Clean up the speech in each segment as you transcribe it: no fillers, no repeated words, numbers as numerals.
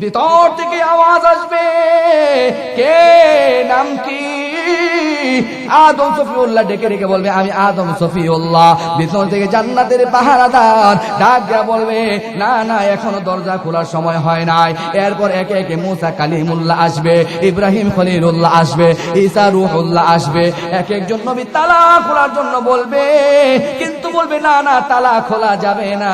ভিতর থেকে আওয়াজ আসবে, কে, নাম কি? আদম সফিউল্লাহ ডেকে ডেকে বলবে, আমি আদম সফিউল্লাহ। ভিতর থেকে জান্নাতের পাহারাদার ডাক দেয়া বলবে, না না, এখনো দরজা খোলার সময় হয় নাই। এরপর একে একে মুসা কালিমুল্লাহ আসবে, ইব্রাহিম খলিলুল্লাহ আসবে, ঈসা রূহুল্লাহ আসবে। এক একজন নবী তালা খোলার জন্য বলবে, কিন্তু বলবে না না, তালা খোলা যাবে না।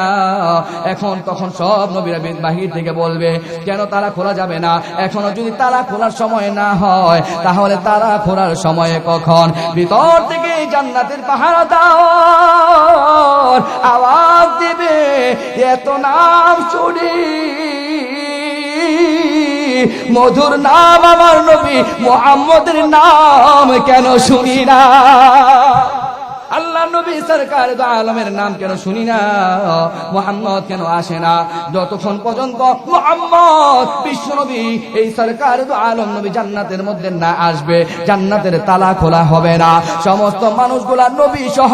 এখন তখন সব নবীরা বাহির থেকে বলবে, কেন তালা খোলা যাবে না? এখনো যদি তালা খোলার সময় না হয়, তাহলে তালা খোলার সময় কখন? ভিতর থেকে জান্নাতের পাহারাদার আওয়াজ দিবে, এত নাম শুনি, মধুর নাম আমার নবী মুহাম্মদের নাম কেন শুনি না? আল্লাহ নবী সরকার দু আলমের নাম কেন শুনি না? মুহাম্মদ কেন আসে না? যতক্ষণ পর্যন্ত মুহাম্মদ বিশ্ব নবী, এই সরকার দু আলম নবী জান্নাতের মধ্যে না আসবে, জান্নাতের তালা খোলা হবে না। সমস্ত মানুষগুলা নবী সহ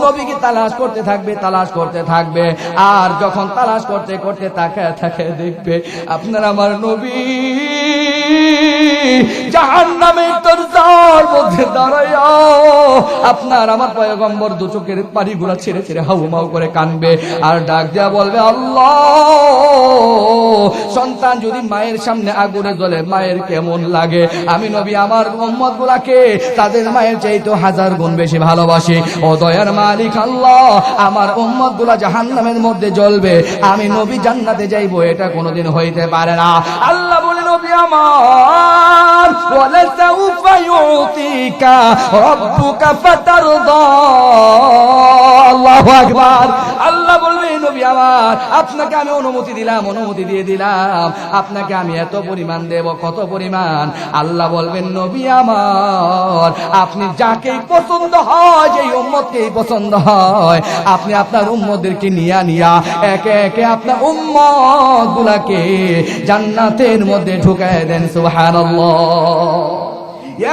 নবীকে তালাশ করতে থাকবে, তালাশ করতে থাকবে। আর যখন তালাশ করতে করতে তাকায় তাকায় দেখবে আপনার আমার নবী জাহান্নামের দরজার মধ্যে দাঁড়ায়া আপনার আমার পয়গম্বর দু চোখের পানিগুলা ছেড়ে ছেড়ে হাউমাউ করে কানবে আর ডাক দেয়া বলবে, আল্লাহ, সন্তান যদি মায়ের সামনে আগুনে জ্বলে মায়ের কেমন লাগে? আমি নবী আমার উম্মত গুলাকে তাদের মায়ের চাইতে 1000 গুণ বেশি ভালোবাসি। ও দয়ার মালিক আল্লাহ, আমার উম্মত গুলা জাহান্নামের মধ্যে জ্বলবে, আমি নবী জান্নাতে যাইবো, এটা কোনোদিন হইতে পারে না। আল্লাহ বলে, নবী আমার, ওয়ালা সাউফা ইউতিকা রাব্বুকা ফাতারদা। আল্লাহু আকবার। আল্লাহ বলবে, নবী আমার, আপনাকে আমি অনুমতি দিলাম, অনুমতি দিয়ে দিলাম, আপনাকে আমি এত পরিমাণ দেব। কত পরিমাণ? আল্লাহ বলবেন, নবী আমার, আপনি যাকেই পছন্দ হয়, যেই উম্মতকেই পছন্দ হয়, আপনি আপনার উম্মতদেরকে নিয়া নিয়া একে একে আপনার উম্মত গুলাকে জান্নাতের মধ্যে ঢুকায় দেন। সুবহানাল্লাহ।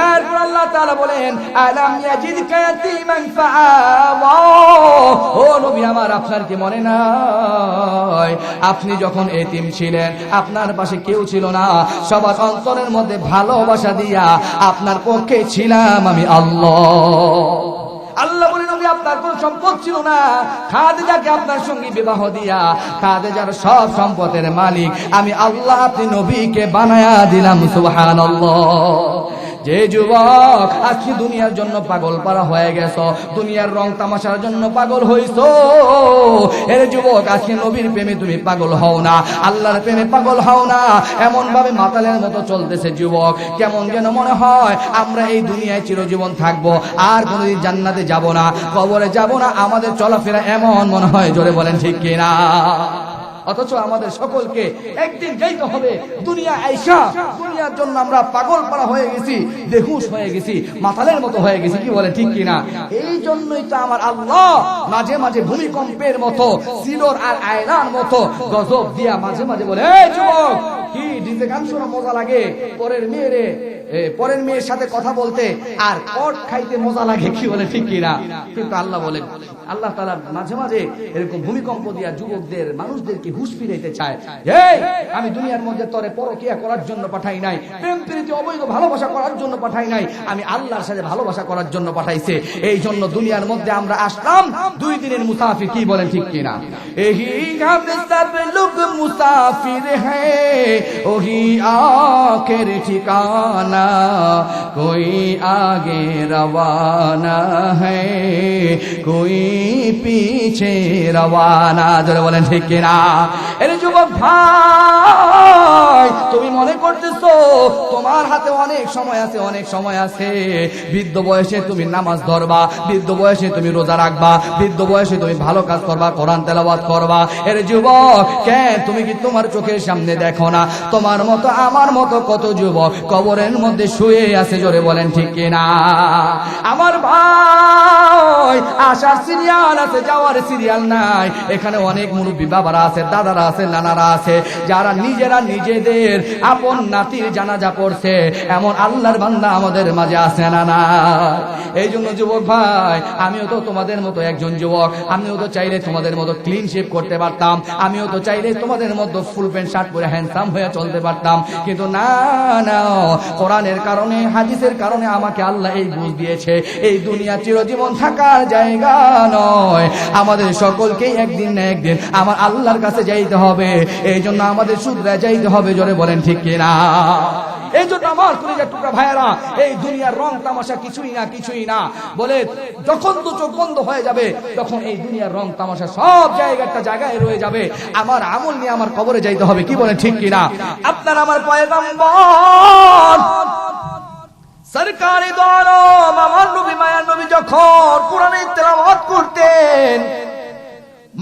এরপর আল্লাহ তাআলা বলেন, আলাম ইয়াজিদকা ইয়াতীমান ফাআওয়া। ও নবী আমার, আপনার কি মনে নাই আপনি যখন এতিম ছিলেন, আপনার পাশে কেউ ছিল না, সবার অন্তরের মধ্যে ভালোবাসা দিয়া আপনার পক্ষে ছিলাম আমি আল্লাহ। আল্লাহ বলেন, নবী আপনার কোন সম্পদ ছিল না, খাদিজাকে আপনার সঙ্গে বিবাহ দিয়া খাদিজার সব সম্পদের মালিক আমি আল্লাহ, আপনি নবীকে বানায়া দিলাম। সুবহানাল্লাহ। যে যুবক আজকে দুনিয়ার জন্য পাগল পারা হয়ে গেছো, দুনিয়ার রং তামাশার জন্য পাগল হইছো, এর যুবক আজকে নবীর প্রেমে তুমি পাগল হও না, আল্লাহর প্রেমে পাগল হও না। এমন ভাবে মাতালের মতো চলতেছে যুবক, কেমন যেন মনে হয় আমরা এই দুনিয়ায় চিরজীবন থাকবো, আর কোনোদিন জান্নাতে যাব না, কবরে যাব না। আমাদের চলাফেরা এমন মনে হয়, জোরে বলেন ঠিক কিনা? অথচ আমাদের সকলকে একদিন যাইতে হবে দুনিয়া আইসা। দুনিয়ার জন্য আমরা পাগল পারা হয়ে গেছি, বেহুশ হয়ে গেছি, মাতালের মতো হয়ে গেছি, কি বলে ঠিক কিনা? এই জন্যই তো আমার আল্লাহ মাঝে মাঝে ভূমিকম্পের মতো, সিলোর আর আয়নার মতো গজব দিয়া মাঝে মাঝে বলে, এই যুবক, কি ডিজে গান শোনা মজা লাগে, পরের মেয়ের সাথে কথা বলতে আর কট খাইতে মজা লাগে, কি বলে ঠিক কিনা? কিন্তু আল্লাহ বলেন, আল্লাহ তাআলা মাঝে মাঝে এরকম ভূমিকম্প দিয়া যুবকদের, মানুষদেরকে হুঁশ ফিরাইতে চায়। এই আমি দুনিয়ার মধ্যে তোরে পরকিয়া করার জন্য পাঠাই নাই, প্রেম প্রীতি অবৈধ ভালোবাসা করার জন্য পাঠাই নাই, আমি আল্লাহর সাথে ভালোবাসা করার জন্য পাঠাইছে। এই জন্য দুনিয়ার মধ্যে আমরা আসলাম 2 দিনের মুসাফির, কি বলেন ঠিক কিনা? এহি हम सब लोग मुसाफिर हैं, वही आखिर ठिकाना, कोई आगे रवाना है, कोई पीछे रवाना। जरा बोलें ठीक किना? अरे যুবক ভাই, তুমি মনে করতেছো তোমার হাতে অনেক সময় আছে, অনেক সময় আছে, বৃদ্ধ বয়সে তুমি নামাজ ধরবা, বৃদ্ধ বয়সে তুমি রোজা রাখবা, বৃদ্ধ বয়সে তুমি ভালো কাজ করবা, কোরআন তেলাওয়াত করবা। এর যুবক, কেন তুমি কি তোমার চোখের সামনে দেখো না তোমার মতো আমার মতো কত যুবক কবরের মধ্যে শুয়ে আছে? জোরে বলেন ঠিক কিনা? আমার ভাই, আসার সিরিয়াল আছে, যাওয়ার সিরিয়াল নাই। এখানে অনেক মুরব্বী বাবারা আছে, দাদারা আছে, নানারা আছে, যারা নিজেরা নিজেদের আপন নাতির জানাজা পড়ছে, এমন আল্লাহর বান্দা আমাদের মাঝে আছে না না? এই জন্য যুবক ভাই, আমিও তো তোমাদের মতো একজন যুবক, আমিও তো চাইলে তোমাদের মতো ক্লিন শেভ করতে পারতাম, আমিও তো চাইলে তোমাদের মতো ফুল প্যান্ট শার্ট পরে হ্যান্ডসাম হয়ে চলতে পারতাম, কিন্তু না না, কোরআনের কারণে, হাদিসের কারণে আমাকে আল্লাহ এই বুঝ দিয়েছে, এই দুনিয়া চিরজীবন থাকার জায়গা নয়, আমাদের সকলকেই একদিন না একদিন আমার আল্লাহর কাছে যাইতে হবে। এই জন্য আমাদের শুধরে যাইতে হবে, জোরে বলেন ঠিক কিনা? এই জন্য আমার কলিজার টুকরা ভাইয়েরা, এই দুনিয়ার রং তামাশা কিছুই না, কিছুই না বলে যখন তো চোখ বন্ধ হয়ে যাবে, তখন এই দুনিয়ার রং তামাশা সব জায়গায় রয়ে যাবে। আমার আমল নিয়ে আমার কবরে যাইতে হবে, কি বলেন ঠিক কিনা? আপনার আমার পয়গম্বর সরকারি দো আলম আমার নবী, মায়ার নবী যখন কোরআনের তেলাওয়াত করতেন,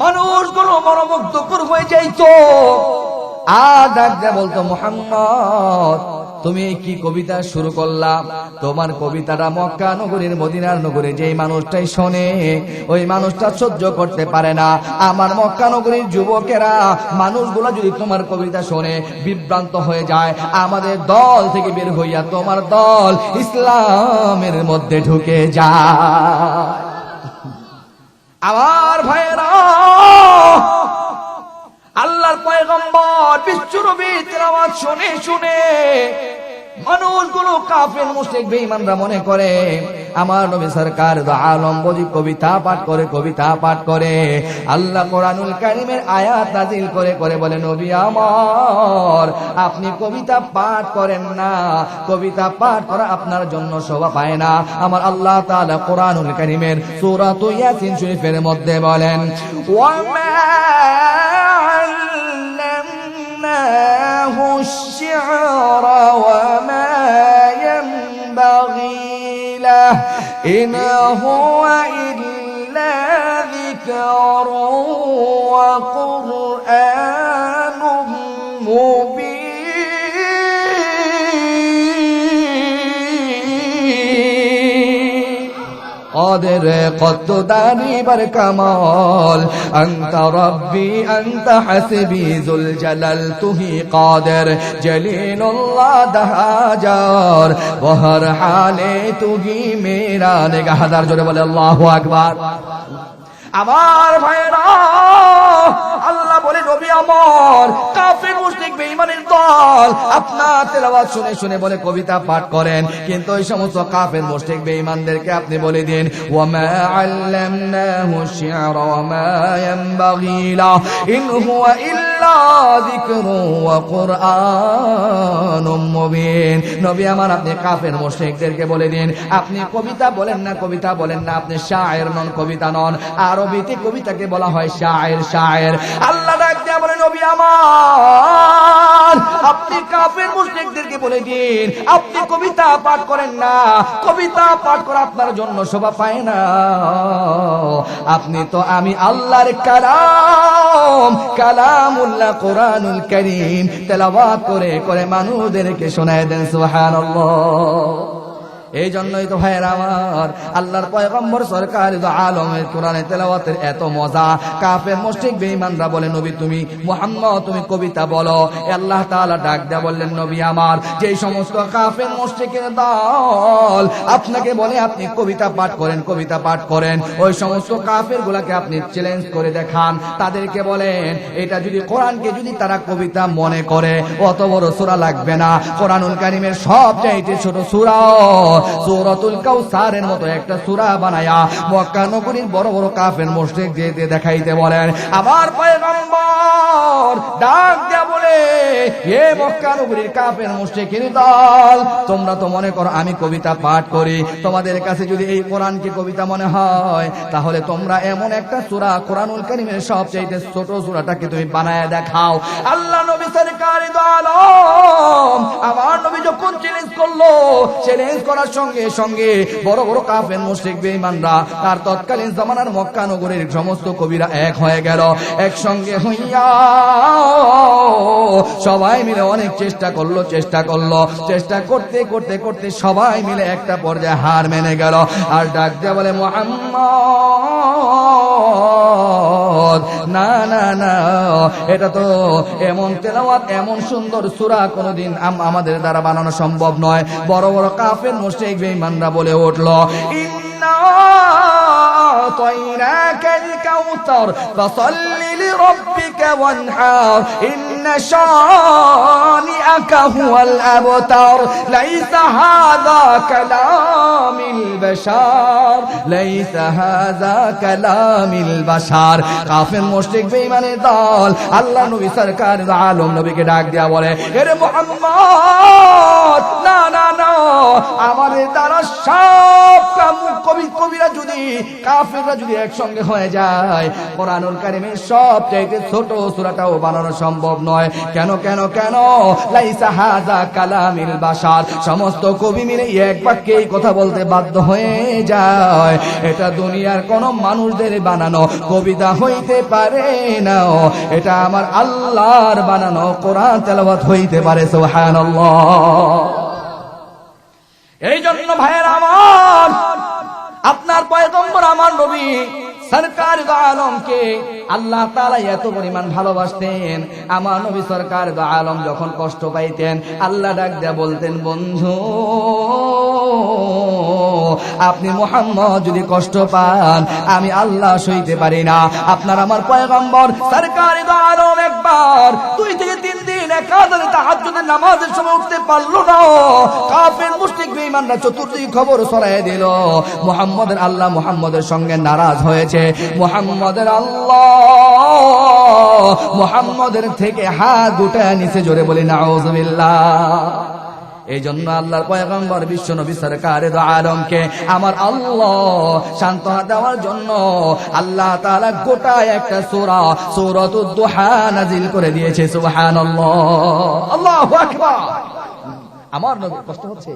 মানুষগুলো মনোমুগ্ধকর হয়ে যাইতো, আর ডাক দেয়া বলতো, মুহাম্মদ তুমি কি কবিতা শুরু করলা? তোমার কবিতাটা মক্কা নগরীর, মদিনার নগরী যেই মানুষটাই শোনে, ওই মানুষটা সহ্য করতে পারে না। আমার মক্কা নগরীর যুবকেরা, মানুষগুলো যদি তোমার কবিতা শোনে বিভ্রান্ত হয়ে যায়, আমাদের দল থেকে বের হইয়া তোমার দল ইসলামের মধ্যে ঢুকে যায়। আমার ভাইয়েরা, আল্লাহর পয়গম্বর বিশ্বনবী তেলাওয়াত শুনে শুনে মানুষগুলো কাফের মুশরিক বেঈমানরা মনে করে আমার নবী সরকার দো আলম বুঝি কবিতা পাঠ করে। আল্লাহ কোরআনুল কারীমের আয়াত নাযিল করে বলে, নবী আমার আপনি কবিতা পাঠ করেন না, কবিতা পাঠ করা আপনার জন্য শোভা পায় না। আমার আল্লাহ তাআলা কোরআনুল কারীমের সূরা ইয়াসিন শরীফের মধ্যে বলেন, ওয়ামা علمناه الشعر وما ينبغي له إن هو إلا ذكر وقرآن مبين قادر قدرني بركمال أنت ربي أنت حسبي ذو الجلال تهي قادر جليل الله دهاجر وهر حالي تهي मेरा निगाहदार जोरे बोले अल्लाह अकबर। আমার ভাইরা, আল্লাহ বলে, নবী আমার কাফের মুশরিক বেঈমানের দল আপনার তেলাওয়াত শুনে শুনে বলে কবিতা পাঠ করেন, কিন্তু ওই সমস্ত কাফের মুশরিক বেঈমানদেরকে আপনি বলে দিন, ওয়ামা আল্লামনাহু শি'রা ওয়ামা ইয়ানবাগী লা ইন হুয়া ইল্লা যিকরু ওয়া কুরআনুম মুবিন। নবী আমার আপনি কাফের মুশরিকদেরকে বলে দিন, আপনি কবিতা বলেন না, আপনি শায়ের নন, কবিতা নন। আরবিতে কবিতাকে বলা হয় শায়ের। আল্লাহ ডাক দেয়া বলে, নবী আমার আপনি কাফের মুশরিকদেরকে বলে দিন, আপনি কবিতা পাঠ করেন না, কবিতা পাঠ করা আপনার জন্য শোভা পায় না। আপনি তো আমি আল্লাহর কালামুল্লাহ কোরআনুল কারীম তেলাওয়াত করে মানুষদেরকে শোনায় দেন, সুবহানাল্লাহ। এই জন্যই তো ভাইয়েরা আমার, আল্লাহর পয়গম্বর সরকার দো আলমের কোরআনে তেলাওয়াতের এত মজা। কাফের মুশরিক বেঈমানরা বলে, নবী তুমি মুহাম্মদ তুমি কবিতা বলো। আল্লাহ তাআলা ডাক দেয়া বললেন, নবী আমার যেই সমস্ত কাফের মুশরিকের দল আপনাকে বলে আপনি কবিতা পাঠ করেন, ওই সমস্ত কাফের গুলাকে আপনি চ্যালেঞ্জ করে দেখান, তাদেরকে বলেন এটা যদি কোরআনকে যদি তারা কবিতা মনে করে, অত বড় সূরা লাগবে না, কোরআনুল কারীমের সবচাইতে ছোট সূরা সূরাতুল কাউসারের মতো একটা সূরা বানায়া মক্কা নগরীর বড় বড় কাফের মুশরিকদের দেখাইতে বলেন। আমার পয়গম্বর ডাক দেয়া বলে, হে মক্কা নগরীর কাফের মুশরিকের দল, তোমরা তো মনে করো আমি কবিতা পাঠ করি, তোমাদের কাছে যদি এই কোরআনকে কবিতা মনে হয়, তাহলে তোমরা এমন একটা সূরা কোরআনুল কারীমের সবচাইতে ছোট সূরাটাকে তুমি বানায়া দেখাও। আল্লাহ নবী সরকার দো আলম আমার নবী যখন চ্যালেঞ্জ করার সঙ্গে সঙ্গে বড় বড় কাফের মুশরিক বেঈমানরা তার তৎকালীন জামানার মক্কা নগরীর সমস্ত কবিরা এক হয়ে গেল, একসঙ্গে হইয়া সবাই মিলে অনেক চেষ্টা করতে সবাই মিলে একটা পর্যায়ে হার মেনে গেল। আর ডাক দেয়া বলে, মুহাম্মদ তেলাওয়াত, না না না, এটা তো এমন তেলাওয়াত, এমন সুন্দর সূরা কোনদিন আমাদের দ্বারা বানানো সম্ভব নয়। বড় বড় কাফের মুশরিক বেঈমানরা বলে উঠল, ইন্না أعطيناك الكوثر فصل لربك وانحر إن شانئك هو الأبتر ليس هذا كلام البشر ليس هذا كلام البشر কাফের মুশরিক বেঈমানের দল আল্লাহ নবী সরকার আলম নবীকে ডাক দিয়া বলে, হে মুহাম্মদ, না না না, আমাদের দ্বারা সব কবিরা যদি কাফেররা যদি একসঙ্গে হয়ে যায়, কোরআনুল কারীমের সবচাইতে ছোট সূরাটাও বানানো সম্ভব নয়। কেন কেন কেন? লাইসা হাযা কালামিল বাশার, সমস্ত কবি মিলে এক বাক্যে এই কথা বলতে বাধ্য হয়ে যায়, এটা দুনিয়ার কোন মানুষদের বানানো কবিতা হইতে পারে না, এটা আমার আল্লাহর বানানো কোরআন তেলাওয়াত হইতে পারে। সুবহানাল্লাহ। এই জন্য ভাইয়েরা আমার, আপনার পয়গম্বর আমার নবী সরকার দো আলমকে আল্লাহ তাআলা এত পরিমাণ ভালোবাসতেন। আমার নবী সরকার দো আলম যখন কষ্ট পাইতেন, আল্লাহ ডাক দেয়া বলতেন, বন্ধু আপনি মুহাম্মদ যদি কষ্ট পান, আমি আল্লাহ সইতে পারি না। আপনার আমার পয়গম্বর সরকার দো আলম একবার 2 থেকে 3 দিন একাধারে তাহাজ্জুদের নামাজের সময় উঠতে পারলো না। কাফের মুশরিক বেঈমানরা চতুর্দিকে খবর ছড়ায় দিল, মুহাম্মদের আল্লাহ মুহাম্মদের সঙ্গে নারাজ হয়েছে, মুহাম্মদের আল্লাহ মুহাম্মদের থেকে হাত গুটায় নিচে, জোরে বলি নাউযুবিল্লাহ। এই জন্য আল্লাহর পয়গম্বর বিশ্ব নবী সরকার দো আলমকে আমার আল্লাহ সান্ত্বনা দেওয়ার জন্য আল্লাহ তাআলা গোটা একটা সূরা সূরাতুদ দুহা নাযিল করে দিয়েছে। সুবহানাল্লাহ, আল্লাহু আকবার। আমার নবী কষ্ট হচ্ছে,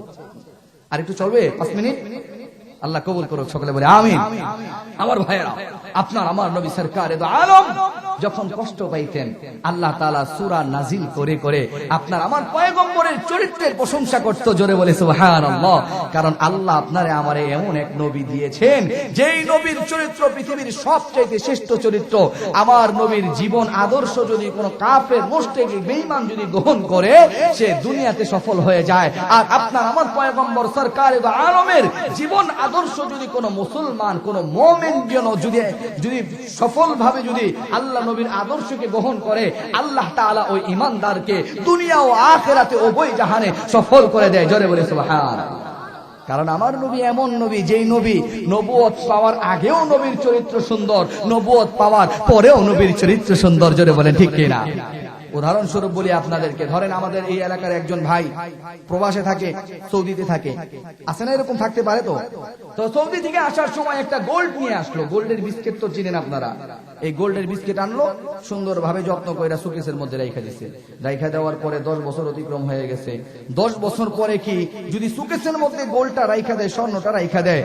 আর একটু চলবে 5 মিনিট, আল্লাহ কবুল করুক, সকলে বলে আমিন। আমার ভাইয়েরা, আপনার আমার নবী সরকার দো আলম যখন কষ্ট পাইতেন, আল্লাহ তাআলা সূরা নাজিল করে করে আপনার আমার পয়গম্বরের চরিত্রের প্রশংসা করত, জোরে বলে সুবহানাল্লাহ। কারণ আল্লাহ আপনারে আমারে এমন এক নবী দিয়েছেন, যেই নবীর চরিত্র পৃথিবীর সবচেয়ে শ্রেষ্ঠ চরিত্র। আমার নবীর জীবন আদর্শ যদি কোনো কাফের মুশরিক বেঈমান যদি গ্রহণ করে, সে দুনিয়াতে সফল হয়ে যায়। আর আপনার আমার পয়গম্বর সরকার দো আলমের জীবন আদর্শ যদি কোনো মুসলমান, কোনো মুমিন যদি সফলভাবে যদি আল্লাহ নবীর আদর্শকে গ্রহণ করে, আল্লাহ তাআলা ওই ঈমানদারকে দুনিয়া ও আখিরাতে উভয় জাহানে সফল করে দেয়, জোরে বলে সুবহানাল্লাহ। কারণ আমার নবী এমন নবী, যেই নবী নবুয়ত পাওয়ার আগেও নবীর চরিত্র সুন্দর, নবুয়ত পাওয়ার পরেও নবীর চরিত্র সুন্দর, জোরে বলেন ঠিক কিনা? উদাহরণস্বরূপ বলি আপনাদেরকে, ধরেন আমাদের এই এলাকার একজন ভাই প্রবাসে থাকে, সৌদিতে থাকে, আছে না এরকম, থাকতে পারে তো সৌদি থেকে আসার সময় একটা গোল্ড নিয়ে আসলো, গোল্ডের বিস্কিট তো চিনেন আপনারা। এই গোল্ডের বিস্কিট আনলো, সুন্দরভাবে যত্ন করে সুকেসের মধ্যে রাইখা দিচ্ছে। রাইখা দেওয়ার পরে 10 বছর অতিক্রম হয়ে গেছে। 10 বছর পরে কি যদি সুকেসের মধ্যে গোল্ডটা রাইখা দেয়, স্বর্ণটা রাইখা দেয়,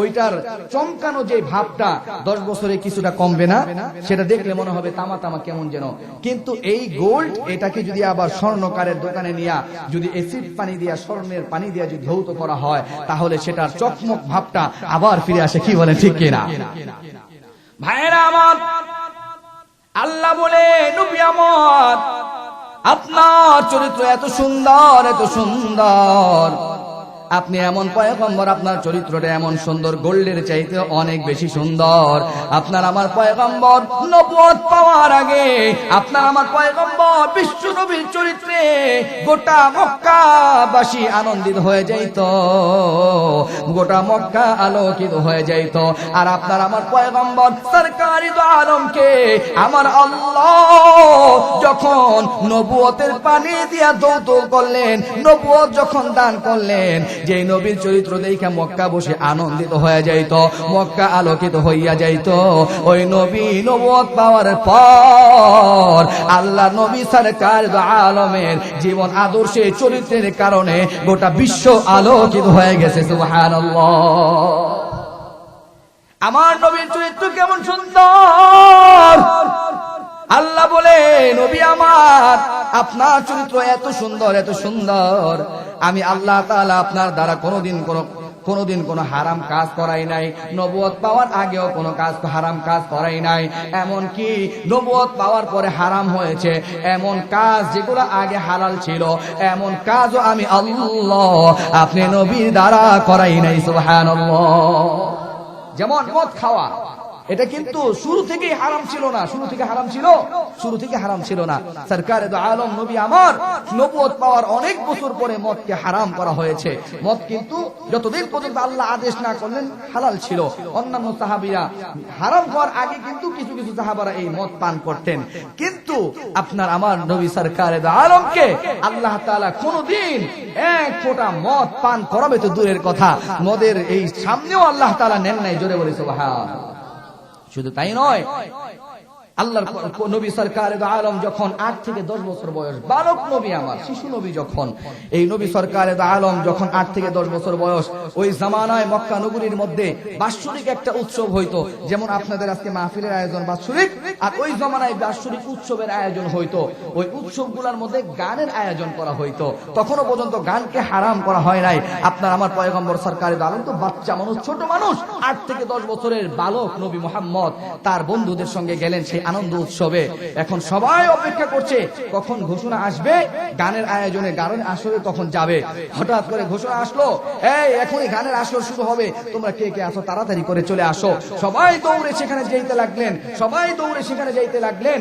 ওইটার চমকানো যে ভাবটা 10 বছরে কিছুটা কমবে না? সেটা দেখলে মনে হবে তামা তামা কেমন যেন। কিন্তু এই গোল্ড, এটাকে যদি আবার স্বর্ণকারের দোকানে নিয়ে যদি অ্যাসিড পানি দিয়া, স্বর্ণের পানি দিয়া যদি ধৌত করা হয়, তাহলে সেটার চকমক ভাবটা আবার ফিরে আসে, কি বলেন ঠিক কিনা? ভাইরা আমার, আল্লাহ বলে, নবী আমার আপনার চরিত্র এত সুন্দর, এত সুন্দর, আপনি এমন পয়গম্বর, আপনার চরিত্রটা এমন সুন্দর, গোল্ডের চাইতে অনেক বেশি সুন্দর। আপনার আমার পয়গম্বর নবুয়ত পাওয়ার আগে আপনার আমার পয়গম্বর বিশ্ব নবীর চরিত্রে গোটা মক্কাবাসী আনন্দিত হয়ে যাইত, গোটা মক্কা আলোকিত হয়ে যাইত। আর আপনার আমার পয়গম্বর সরকার দো আলমকে আমার আল্লাহ যখন নবুয়তের পানি দিয়া ধৌত করলেন, নবুয়ত যখন দান করলেন, যে নবীর চরিত্র দেখে মক্কা বসে আনন্দিত হয়ে যাইত, মক্কা আলোকিত হইয়া যাইত। ওই নবী নবুয়ত পাওয়ার পর আল্লাহ নবী সরকার দো আলমের জীবন আদর্শে চরিত্রের কারণে গোটা বিশ্ব আলোকিত হয়ে গেছে। সুবহানাল্লাহ। আমার নবীর চরিত্র কেমন সুন্দর! আল্লাহ বলে, নবী আমার আপনার চরিত্র এত সুন্দর, এত সুন্দর, আমি আল্লাহ তাআলা আপনার দ্বারা কোনোদিন কোনো কোনোদিন কোনো হারাম কাজ করাই নাই, নবুয়ত পাওয়ার আগেও কোনো হারাম কাজ করাই নাই। এমন কি নবুয়ত পাওয়ার পরে হারাম হয়েছে এমন কাজ যেগুলো আগে হালাল ছিল, এমন কাজও আমি আল্লাহ আপনি নবীর দ্বারা করাই নাই। সুবহানাল্লাহ। যেমন মদ খাওয়া, এটা কিন্তু শুরু থেকেই হারাম ছিল না। শুরু থেকে হারাম ছিল না। সরকারে দো আলম নবী আমার নবুয়ত পাওয়ার অনেক বছর পরে মদকে হারাম করা হয়েছে। মদ কিন্তু যতদিন পর্যন্ত আল্লাহ আদেশ না করলেন হালাল ছিল। অন্যান্য সাহাবীরা হারাম হওয়ার আগে কিন্তু কিছু কিছু সাহাবারা এই মদ পান করতেন, কিন্তু আপনার আমার নবী সরকারে দো আলমকে আল্লাহ তাআলা কোনদিন এক ফোঁটা মদ পান করাবে তো দূরের কথা, মদের এই সামনেও আল্লাহ তাআলা নেন নাই। জোরে বলি সুবহানাল্লাহ। শুধু তাই নয়, আল্লাহর নবী সরকারে দো আলম যখন 8 থেকে 10 বছর বয়স, বালক নবী আমার, শিশু নবী যখন, এই নবী সরকারে দো আলম যখন 8 থেকে 10 বছর বয়স, ওই জামানায় মক্কা নগরীর মধ্যে বাৎসরিক একটা উৎসব হইতো। যেমন আপনাদের আজকে মাহফিলের আয়োজন বাৎসরিক, আর ওই জামানায় বাৎসরিক উৎসবের আয়োজন হইতো। ওই উৎসবগুলোর মধ্যে গানের আয়োজন করা হইতো। তখনও পর্যন্ত গানকে হারাম করা হয় নাই। আপনার আমার পয়গম্বর সরকারে দো আলম তো বাচ্চা মানুষ, ছোট মানুষ, 8 থেকে 10 বছরের বালক নবী মুহাম্মদ তার বন্ধুদের সঙ্গে গেলেন সেই আনন্দ উৎসবে। এখন সবাই অপেক্ষা করছে কখন ঘোষণা আসবে, গানের আয়োজনে, গানের আসরে কখন যাবে। হঠাৎ করে ঘোষণা আসলো, এই এখনই গানের আসর শুরু হবে, তোমরা কে কে আসো তাড়াতাড়ি করে চলে আসো। সবাই দৌড়ে সেখানে যাইতে লাগলেন।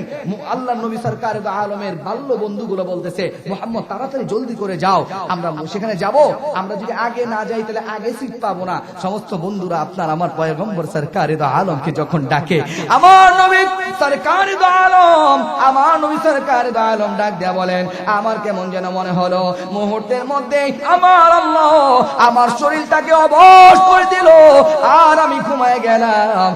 আল্লাহর নবী সরকারে দো আলমের বাল্য বন্ধুগুলো বলতেছে, মুহাম্মদ তাড়াতাড়ি জলদি করে যাও, আমরা সেখানে যাব, আমরা যদি আগে না যাই তাহলে আগে সিট পাবো না। সমস্ত বন্ধুরা আপনার আমার পয়গম্বর সরকারে দো আলমকে যখন ডাকে, আমার নবী সরকারে দো আলম, আমার নবী সরকারে দো আলম ডাক দেয়া বলেন, আমার কেমন যেন মনে হলো মুহূর্তের মধ্যে আমার আল্লাহ আমার শরীরটাকে অবশ করে দিল, আর আমি ঘুমায় গেলাম।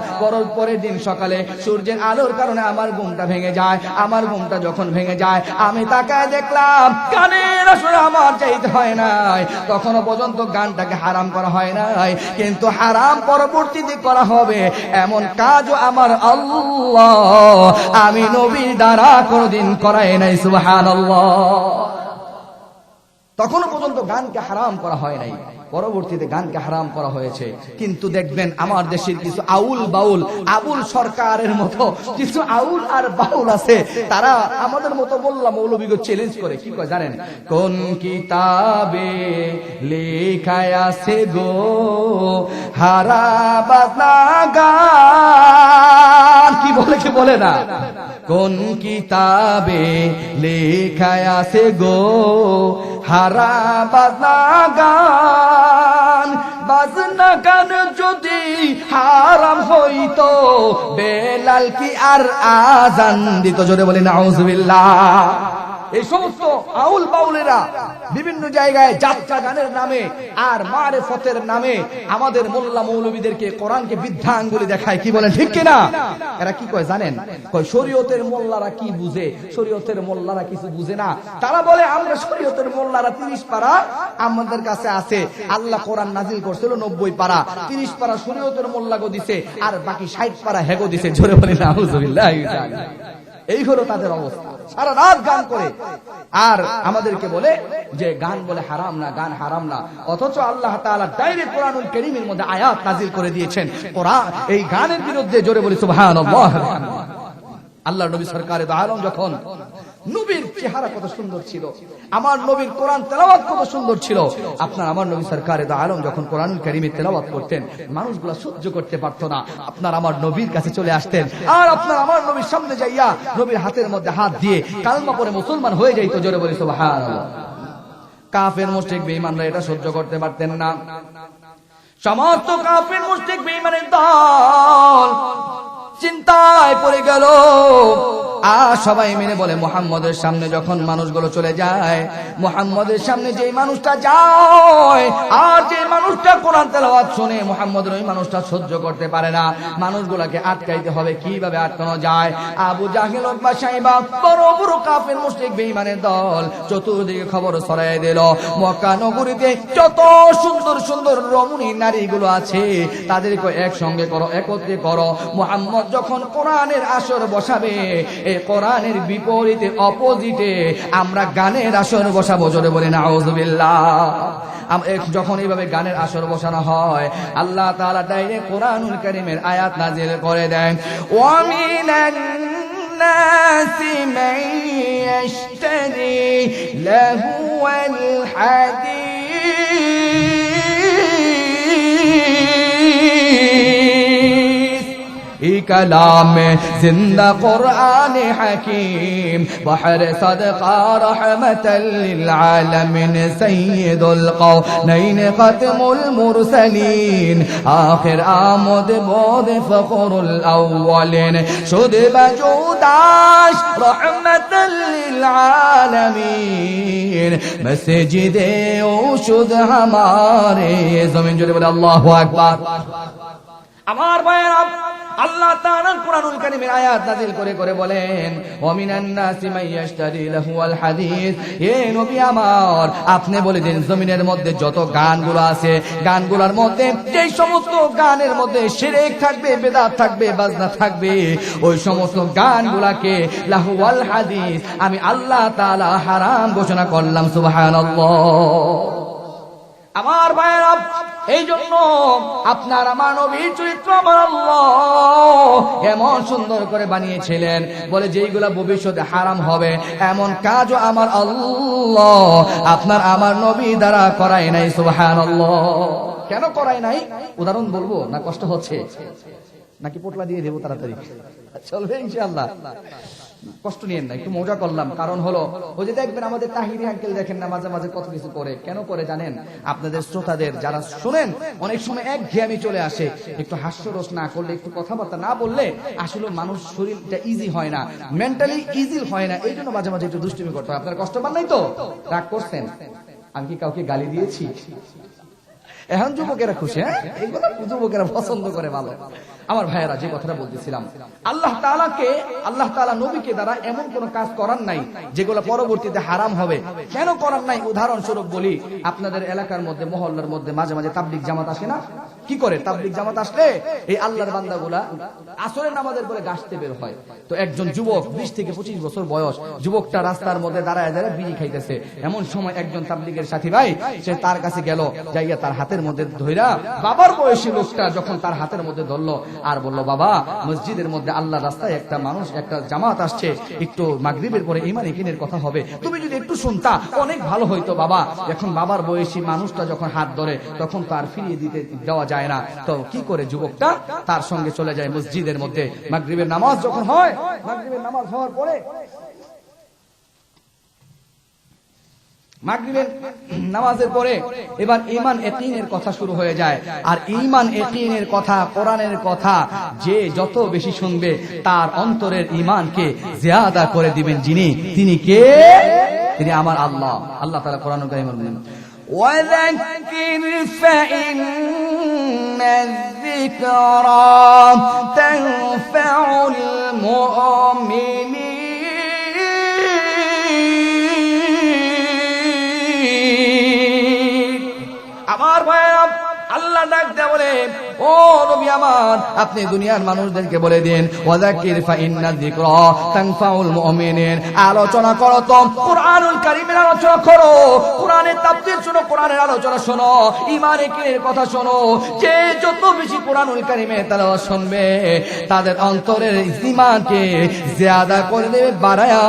পরের দিন সকালে সূর্যের আলোর কারণে আমার ঘুমটা ভেঙে যায়। আমার ঘুমটা যখন ভেঙে যায়, আমি তাকায় দেখলাম গানের আসরে আমার যাইতে হয় নাই। তখনও পর্যন্ত গানটাকে হারাম করা হয় নাই, কিন্তু হারাম পরবর্তীতে করা হবে এমন কাজও আমার আল্লাহ আমি নবীর দ্বারা কোনদিন করাই নাই। সুবহানাল্লাহ। তখনও পর্যন্ত গানকে হারাম করা হয় নাই, পরবর্তীতে গানকে হারাম করা হয়েছে। কিন্তু দেখবেন আমার দেশের কিছু আউল বাউল, আবুল সরকারের মতো কিছু আউল আর বাউল আছে, তারা আমাদের মতো মোল্লা মৌলবীকে চ্যালেঞ্জ করে। কি কয় জানেন? কোন কিতাবে লেখা আছে গো হারাবাজনা গান। কি বলে না? কোন কিতাবে লেখা আছে গো হারাবাজনা গান। বাজনা গান যদি হারাম হইতো বেলাল কি আর আজান দিত? জোরে বলি নাউজুবিল্লাহ। এই সমস্ত আউল বাউলেরা বিভিন্ন জায়গায় যাত্রা গানের নামে আর মারেফতের নামে আমাদের মোল্লা মৌলবীদেরকে কোরআনকে বৃদ্ধা আঙ্গুলি দেখায়। কি বলেন ঠিক কিনা? এরা কি কয় জানেন? কয় শরীয়তের মোল্লারা কি বুঝে, শরীয়তের মোল্লারা কিছু বুঝে না। তারা বলে আমরা শরীয়তের মোল্লারা 30 পারা আমাদের কাছে আছে, আল্লাহ কোরআন নাজিল করছিল 90 পারা, 30 পারা শরীয়তের মোল্লাগো দিছে আর বাকি 60 পারা হেগো দিছে। জোরে বলি নাউজুবিল্লাহ। এই হলো তাদের অবস্থা। সারা রাত গান করে আর আমাদেরকে বলে যে গান বলে হারাম না, গান হারাম না। অথচ আল্লাহ তাআলা ডাইরেক্ট কোরআনুল কারীমের মধ্যে আয়াত নাজিল করে দিয়েছেন কোরআন এই গানের বিরুদ্ধে। জোরে বলি সুবহানাল্লাহ। আল্লাহর নবী সরকারে দো আলম যখন, নবীর চেহারা কত সুন্দর ছিল, আমার নবীর কোরআন তেলাওয়াত কত সুন্দর ছিল। আপনার আমার নবী সরকারে দো আলম যখন কোরআনুল কারীমে তেলাওয়াত করতেন, মানুষগুলো সহ্য করতে পারতো না। আপনার আমার নবীর কাছে চলে আসতেন আর আপনার আমার নবীর সামনে যাইয়া নবীর হাতের মধ্যে হাত দিয়ে কালমা পড়ে মুসলমান হয়ে যাইতো। জোরে বলি সুবহানাল্লাহ। কাফের মুশরিক বেঈমানরা এটা সহ্য করতে পারতেন না। সমস্ত কাফের মুশরিক বেঈমানের দল চিন্তায় পড়ে গেল। আর সবাই মিলে বলে মুহাম্মদের সামনে যখন মানুষগুলো চলে যায়, মুহাম্মদের সামনে যে মানুষটা যায় আর যে মানুষটা কোরআন তেলাওয়াত শুনে মুহাম্মদের ওই মানুষটা সহ্য করতে পারে না, মানুষগুলোকে আটকাইতে হবে। কিভাবে আটকানো যায়? আবু জাহেল, উতবা, শাইবা, বড় বড় কাফের মুশরিক বেঈমানের দল চতুর্দিকে খবর ছড়াই দিল, মক্কা নগরীতে যত সুন্দর সুন্দর রমণী নারীগুলো আছে তাদেরকে একসঙ্গে করো, একত্রে করো। মুহাম্মদ যখন কোরআনের আসর বসাবে এই কোরআনের বিপরীতে অপোজিটে আমরা গানের আসর বসাবো, জোরে বলি নাউযুবিল্লাহ। যখন এইভাবে গানের আসর বসানো হয়, আল্লাহ তাআলা ডাইরেক্ট কোরআনুল কারীমের আয়াত নাজিল করে দেন, ওয়া মিনান নাসি মান ইয়াশতারি লাহুয়াল হাদিস कलाम जिंदा कुरान हकीम बहर सदका रहमतल लिल आलमीन सय्यदुल कौनैन खत्मुल मुरसलीन आखिर आमद बोद फखरुल अव्वलिन शुद बजूदाश रहमतल लिल आलमीन मस्जिदे ओ शुद हमारे जमीन जोरे बोले अल्लाहु अकबर। আমার ভাইরা, আল্লাহ তাআলা কুরআনুল কারীমের আয়াত নাযিল করে করে বলেন, ওয়া মিনান নাসি মান ইয়াশতারি লাহুল হাদিস। হে নবী আমার, আপনি বলে দিন জমিনের মধ্যে যত গানগুলো আছে, গানগুলোর মধ্যে যেই সমস্ত গানের মধ্যে শিরক থাকবে, বিদআত থাকবে, বাজনা থাকবে, ওই সমস্ত গানগুলোকে লাহুল হাদিস আমি আল্লাহ তাআলা হারাম ঘোষণা করলাম। সুবহানাল্লাহ। আমার ভাইরা, এই জন্য আপনার আমার নবীর চরিত্র আমার আল্লাহ এমন সুন্দর করে বানিয়েছিলেন, বলে যেইগুলা ভবিষ্যতে হারাম হবে এমন কাজও আমার আল্লাহ আপনার আমার নবী দ্বারা করায় নাই। সুবহানাল্লাহ। কেন করায় নাই উদাহরণ বলবো না? কষ্ট হচ্ছে নাকি পোটলা দিয়ে দেবো তাড়াতাড়ি? চলবে ইনশাআল্লাহ, কষ্ট নিয়েন না, একটু মজা করলাম। কারণ হলো ওই যে দেখবেন আমাদের তাহিরি আঙ্কেল দেখেন না মাঝে মাঝে কত কিছু করে। কেন করে জানেন? আপনাদের শ্রোতাদের যারা শুনেন অনেক সময় একঘেয়েমি চলে আসে, একটু হাস্যরস না করলে, একটু কথাবার্তা না বললে আসলে মানুষ শরীরটা ইজি হয় না, মেন্টালি ইজি হয় না। এই জন্য মাঝে মাঝে একটু দুষ্টুমি করতে হয়। আপনার কষ্ট পান নাই তো? রাগ করছেন? আমি কি কাউকে গালি দিয়েছি? এখন যুবকেরা খুশি, হ্যাঁ, এইগুলো যুবকেরা পছন্দ করে। ভালো। আমার ভাইয়েরা, যে কথাটা বলতেছিলাম, আল্লাহ তাআলা নবীকে দ্বারা এমন কোন কাজ করার নাই যেগুলো পরবর্তীতে হারাম হবে। কেন করার নাই? উদাহরণস্বরূপ বলি, আপনাদের এলাকার মধ্যে মহল্লার মধ্যে মাঝে মাঝে তাবলীগ জামাত আসে না? কি করে? তাবলীগ জামাত আসলে এই আল্লাহর বান্দাগুলা আসরের নামাজের পরে গাছতে বের হয়। তো একজন যুবক 20 থেকে 25 বছর বয়স, যুবকটা রাস্তার মধ্যে দাঁড়ায় দাঁড়ায় বিড়ি খাইতেছে। এমন সময় একজন তাবলীগের সাথী ভাই সে তার কাছে গেল, যাইয়া তার হাতের মধ্যে ধইরা, বাবার বয়সী লোকটা যখন তার হাতের মধ্যে ধরলো আর বলল, বাবা, মসজিদের মধ্যে আল্লাহর রাস্তায় একটা মানুষ, একটা জামাত আসছে, একটু মাগরিবের পরে ঈমান ইয়াকিনের কথা হবে, তুমি যদি একটু শুনতা অনেক ভালো হইতো বাবা। এখন বাবার বয়সী মানুষটা যখন হাত ধরে তখন তার ফিরিয়ে দিতে দেওয়া যায় না। তো কি করে? যুবকটা তার সঙ্গে চলে যায় মসজিদের মধ্যে। মাগরিবের নামাজ যখন হয়, মাগরিবের নামাজ হওয়ার পরে মাগরিবের নামাজের পরে এবার ঈমান ইয়াকিনের কথা শুরু হয়ে যায়। আর ঈমান ইয়াকিনের কথা, কোরআনের কথা যে যত বেশি শুনবে তার অন্তরের ঈমানকে জিয়াদা করে দিবেন যিনি, তিনি কে? তিনি আমার আল্লাহ। আল্লাহ তাআলা কোরআনুল কারীমে বলেন, وذكر فإن الذكرى تنفع المؤمنين। আমার ভাইরা, আল্লাহ ডাক দেয়া বলে, ও নবী আমার, আপনি দুনিয়ার মানুষদেরকে বলে দিন, ওয়াযাক্কির ফাইন্না যিকরা তানফাউল মুমিনিন। আলোচনা করো তো, কুরআনুল কারীমের আলোচনা করো, কোরআনের তাফসীর শোনো, কোরআনের আলোচনা শোনো, ঈমান ইয়াকিনের কথা শোনো। যে যত বেশি কুরআনুল কারীমের তেলাওয়াত শুনবে তাদের অন্তরের ঈমানকে জিয়াদা করে দেবে, বাড়ায়া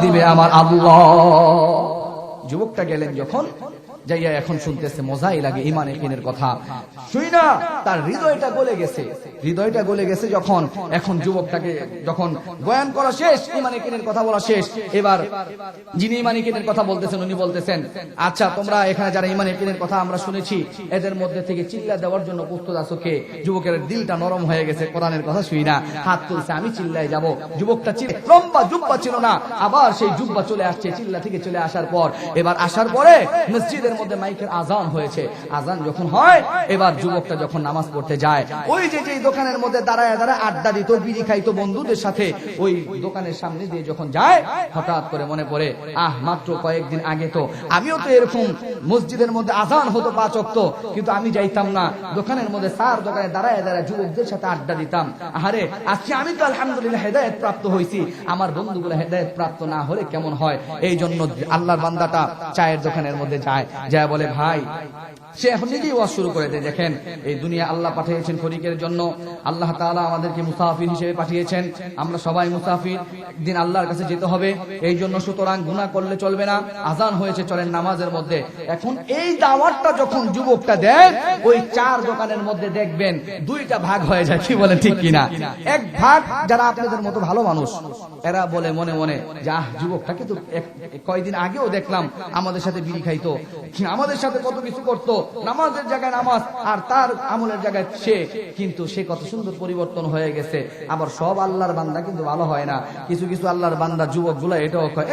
দিবে আমার আল্লাহ। যুবকটা গেলেন যখন, যাইয়া এখন শুনতেছে, মজাই লাগে ঈমান ইয়াকিনের কথা। শুই না তার হৃদয়টা গলে গেছে, হৃদয়টা গলে গেছে যখন। এখন যুবকটাকে যখন বয়ান করা শেষ, ঈমান ইয়াকিনের কথা বলা শেষ, এবার যিনি ঈমান ইয়াকিনের কথা বলতেছেন উনি বলতেছেন, আচ্ছা তোমরা এখানে যারা ঈমান ইয়াকিনের কথা আমরা শুনেছি এদের মধ্যে থেকে চিল্লা দেওয়ার জন্য প্রস্তুত আছো কে? যুবকের দিলটা নরম হয়ে গেছে, কোরআনের কথা শুই না, হাত তুলছে, আমি চিল্লাই যাব। যুবকটা লম্বা জুব্বা ছিল না, আবার সেই জুব্বা চলে আসছে, চিল্লা থেকে চলে আসার পর, এবার আসার পরে মসজিদের মসজিদের মধ্যে মাইকের আজান হয়েছে, আজান যখন হয় এবার যুবকটা যখন নামাজ পড়তে যায়, ওই যে দোকানের মধ্যে দাঁড়ায় দাঁড়ায় আড্ডা দিত, বিড়ি খাইতো বন্ধুদের সাথে, ওই দোকানের সামনে দিয়ে যখন যায় হঠাৎ করে মনে পড়ে, মাত্র কয়েকদিন আগে তো আমিও তো এরকম মসজিদের মধ্যে আজান হতো 5 ওয়াক্ত, কিন্তু আমি যাইতাম না, দোকানের মধ্যে সার দোকানে দাঁড়ায় দাঁড়ায় যুবকদের সাথে আড্ডা দিতাম। আরে আজকে আমি তো আলহামদুলিল্লাহ হেদায়েত প্রাপ্ত হয়েছি, আমার বন্ধুগুলো হেদায়েত প্রাপ্ত না হলে কেমন হয়? এই জন্য আল্লাহর বান্দাটা চায়ের দোকানের মধ্যে যায়, যা বলে ভাই, সে এখন নিজেই ওয়াজ শুরু করে দেয়, দেখেন এই দুনিয়া আল্লাহ পাঠিয়েছেন ফরিকের জন্য, আল্লাহ তাআলা আমাদেরকে মুসাফির হিসেবে পাঠিয়েছেন, আমরা সবাই মুসাফির, একদিন আল্লাহর কাছে যেতে হবে, এই জন্য সুতরাং গুনাহ করলে চলবে না, আজান হয়েছে চলেন নামাজের মধ্যে। এখন এই দাওয়াতটা যখন যুবকটা দেয়, ওই চার দোকানের মধ্যে দেখবেন 2টা ভাগ হয়ে যায়, কি বলে ঠিক কিনা? এক ভাগ যারা আপনাদের মতো ভালো মানুষ, এরা বলে মনে মনে যে যুবকটাকে তো কয়েকদিন আগেও দেখলাম আমাদের সাথে বিড়ি খাইতো, আমাদের সাথে কত কিছু করতো, নামাজের জায়গায় নামাজ আর তার আমলের জায়গায় কিন্তু সে কত সুন্দর পরিবর্তন হয়ে গেছে। আবার সব আল্লাহর বান্দা কিন্তু ভালো হয় না, কিছু কিছু আল্লাহর বান্দা যুবকগুলো এটাও কয়,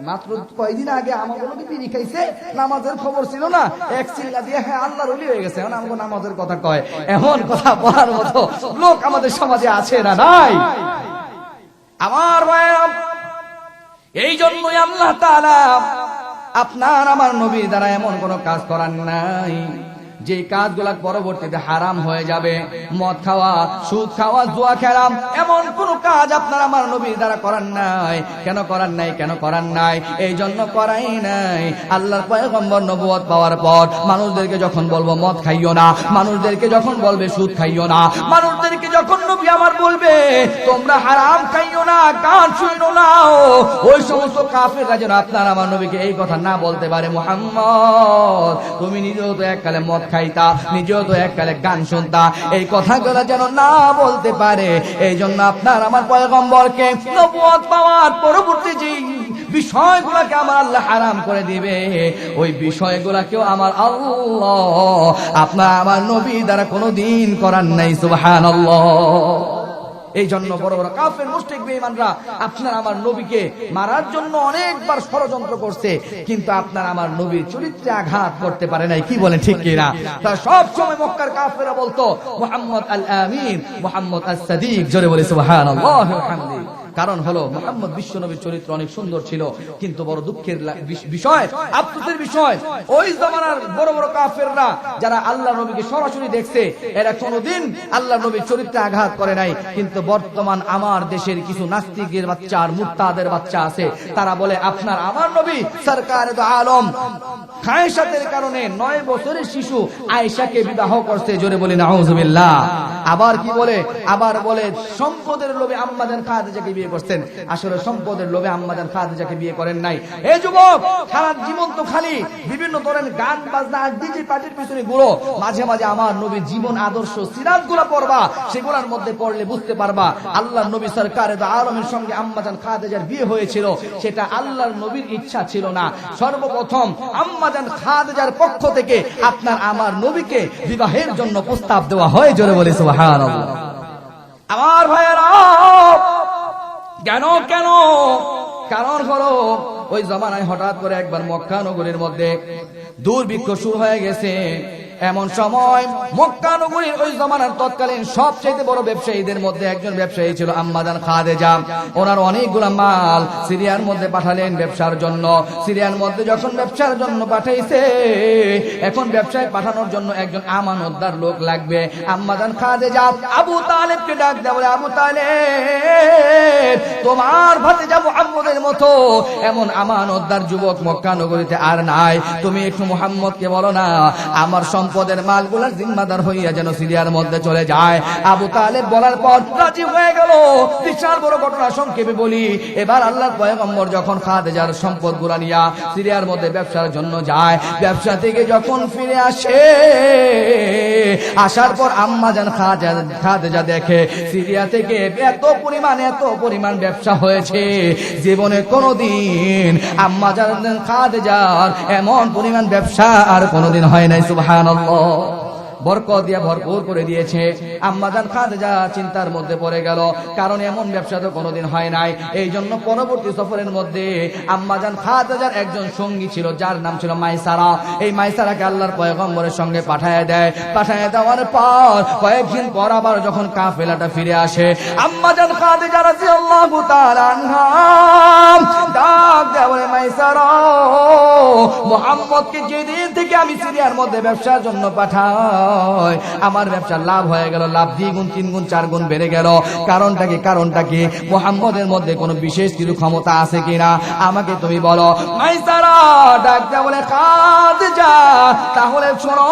মাত্র কয়েকদিন আগে আমাগুলোকে বিড়ি খাইছে, নামাজের খবর ছিল না, এক চিল্লা দিয়ে আল্লাহর ওলি হয়ে গেছে, এখন আমাকে নামাজের কথা কয়। এমন কথা বলার মতো লোক আমাদের সমাজে আছে না নাই? আমার ভাইরা, এই জন্যই আল্লাহ তাআলা আপনার আমার নবী দ্বারা এমন কোন কাজ করার নাই যে কাজগুলা পরবর্তীতে হারাম হয়ে যাবে। মদ খাওয়া, সুদ খাওয়া, জুয়া খেলা, এমন কোন কাজ আপনার আমার নবী দ্বারা করার নাই। কেন করার নাই? কেন করার নাই? এই জন্য করাই নাই, আল্লাহর পয়গম্বর নবুয়ত পাওয়ার পর মানুষদেরকে যখন বলবো মদ খাইও না, মানুষদেরকে যখন বলবে সুদ খাইও না, মানুষদেরকে যখন নবী আমার বলবে তোমরা হারাম খাইও না, গান শুনো না, ওই সমস্ত কাফেররা যেন আপনার আমার নবীকে এই কথা না বলতে পারে, মুহাম্মদ তুমি নিজেও তো এককালে মদ খাইতা, নিজেও তো এককালে গান শুনতা, এই কথাগুলো যেন না বলতে পারে। এই জন্য আপনার আমার পয়গম্বরকে নবুয়ত পাওয়ার পরবর্তী যে বিষয়গুলোকে আমার আল্লাহ হারাম করে দিবে, ওই বিষয়গুলোকেও আমার আল্লাহ আপনার আমার নবী দ্বারা কোনোদিন করার নাই। সুবহানাল্লাহ। এই জন্য বড় বড় কাফের মুশরিক বেঈমানরা আপনার আমার নবীকে মারার জন্য অনেকবার ষড়যন্ত্র করছে, কিন্তু আপনার আমার নবীর চরিত্রে আঘাত করতে পারে নাই, কি বলেন ঠিক কিনা? তারা সব সময় মক্কার কাফেররা বলতো মুহাম্মদ আল আমিন, মুহাম্মদ আস সাদিক, জোরে বলে সুবহানাল্লাহ ওয়া বিহামদিহি। কারণ হলো মুহাম্মদ বিশ্ব নবীর চরিত্র অনেক সুন্দর ছিল, কিন্তু বড় দুঃখের বিষয়, আফসোসের বিষয়, ওই জামানার বড় বড় কাফেররা যারা আল্লাহ নবীকে সরাসরি দেখছে, এরা কোনোদিন আল্লাহ নবীর চরিত্রে আঘাত করে নাই। কিন্তু বর্তমান আমার দেশের কিছু নাস্তিকের বাচ্চা আর মুরতাদের বাচ্চা আছে, তারা বলে আপনার আমার নবী সরকারে দো আলম খায়সাতের কারণে 9 বছরের শিশু আয়েশাকে বিবাহ করছে, জোরে বলি নাউজুবিল্লাহ। আবার কি বলে? আবার বলে সম্পদের লোভে আম্মাজান খাদিজাকে বিয়ে করছেন। আসলে সম্পদের লোভে আম্মাজান খাদিজাকে বিয়ে করেন নাই। এই যুবক, সারা জীবন তো খালি বিভিন্ন ধরনের গান বাজনা আর ডিজে পার্টির পিছনে ঘুরো, মাঝে মাঝে আমার নবীর জীবন আদর্শ সিরাতগুলো পড়বা, সেগুলোর মধ্যে পড়লে বুঝতে পারবা আল্লাহর নবী সরকারে দো আলমের সঙ্গে আম্মাজান খাদিজার বিয়ে হয়েছিল, সেটা আল্লাহর নবীর ইচ্ছা ছিল না। সর্বপ্রথম আম্মাজান খাদিজার পক্ষ থেকে আপনার আমার নবীকে বিবাহের জন্য প্রস্তাব দেওয়া হয়, জোরে বলে সুবহানাল্লাহ। আমার ভাইয়েরা, কেন কেন? কারণ হলো ওই জমানায় হঠাৎ করে একবার মক্কা নগরীর মধ্যে দুর্ভিক্ষ শুরু হয়ে গেছে। এমন সময় মক্কা নগরীর ওই জমানার তৎকালীন সবচেয়ে বড় ব্যবসায়ীদের মধ্যে একজন ব্যবসায়ী ছিল আম্মাজান খাদিজা। ওনার অনেকগুলা মাল সিরিয়ার মধ্যে পাঠালেন ব্যবসার জন্য। সিরিয়ার মধ্যে যখন ব্যবসার জন্য পাঠাইছে, এখন ব্যবসায় পাঠানোর জন্য একজন আমানতদার লোক লাগবে। আম্মাজান খাদিজা আবু তালেবকে ডাক দেয়, বলে আবু তালেব, তোমার ভাতিজা মুহাম্মদের মতো এমন আমানতদার যুবক মক্কা নগরীতে আর নাই, তুমি একটু মুহাম্মদকে বলো না আমার সম্পদের মালগুলার জিম্মাদার হইয়া যেন সিরিয়ার মধ্যে চলে যায়। আবু তালেব বলার পর রাজি হয়ে গেল। বিশাল বড় ঘটনা সংক্ষেপে বলি। এবার আল্লাহর পয়গম্বর যখন খাদিজার সম্পদগুলা নিয়া সিরিয়ার মধ্যে ব্যবসার জন্য যায়, ব্যবসা থেকে যখন ফিরে আসে, আসার পর আম্মাজান খাদিজা দেখে সিরিয়া থেকে এত পরিমাণ ব্যবসা হয়েছে, জীবনে কোনোদিন আম্মাজান খাদিজার এমন পরিমাণ ব্যবসা আর কোনোদিন হয় নাই। সুবহানাল্লাহ। বরকত দিয়ে ভরপুর করে দিয়েছে। আম্মাজান খাদিজা চিন্তার মধ্যে পড়ে গেল, কারণ এমন ব্যবসা তো কোনোদিন হয় নাই। এই জন্য পরবর্তী সফরের মধ্যে আম্মাজান খাদিজার একজন সঙ্গী ছিল, যার নাম ছিল মাইসারা। এই মাইসারাকে আল্লাহর পয়গম্বরের সঙ্গে পাঠায় দেয়। পাঠায় দেওয়ার পর কয়েকদিন পর আবার যখন কাফেলাটা ফিরে আসে, আম্মাজান খাদিজা রাদিয়াল্লাহু তাআলা আনহা ডাক দেয়, বলে মাইসারা, মুহাম্মদকে যেদিন থেকে আমি সিরিয়ার মধ্যে ব্যবসার জন্য পাঠাই, আমার ব্যবসার লাভ হয়ে গেল, লাভ দ্বিগুণ, তিনগুণ, চারগুণ বেড়ে গেল। কারণটা কি? মুহাম্মদের মধ্যে কোনো বিশেষ কিছু ক্ষমতা আছে কিনা আমাকে তুমি বলো। মাইসারা ডাক দেয়, বলে খাদিজা, তাহলে শোনো,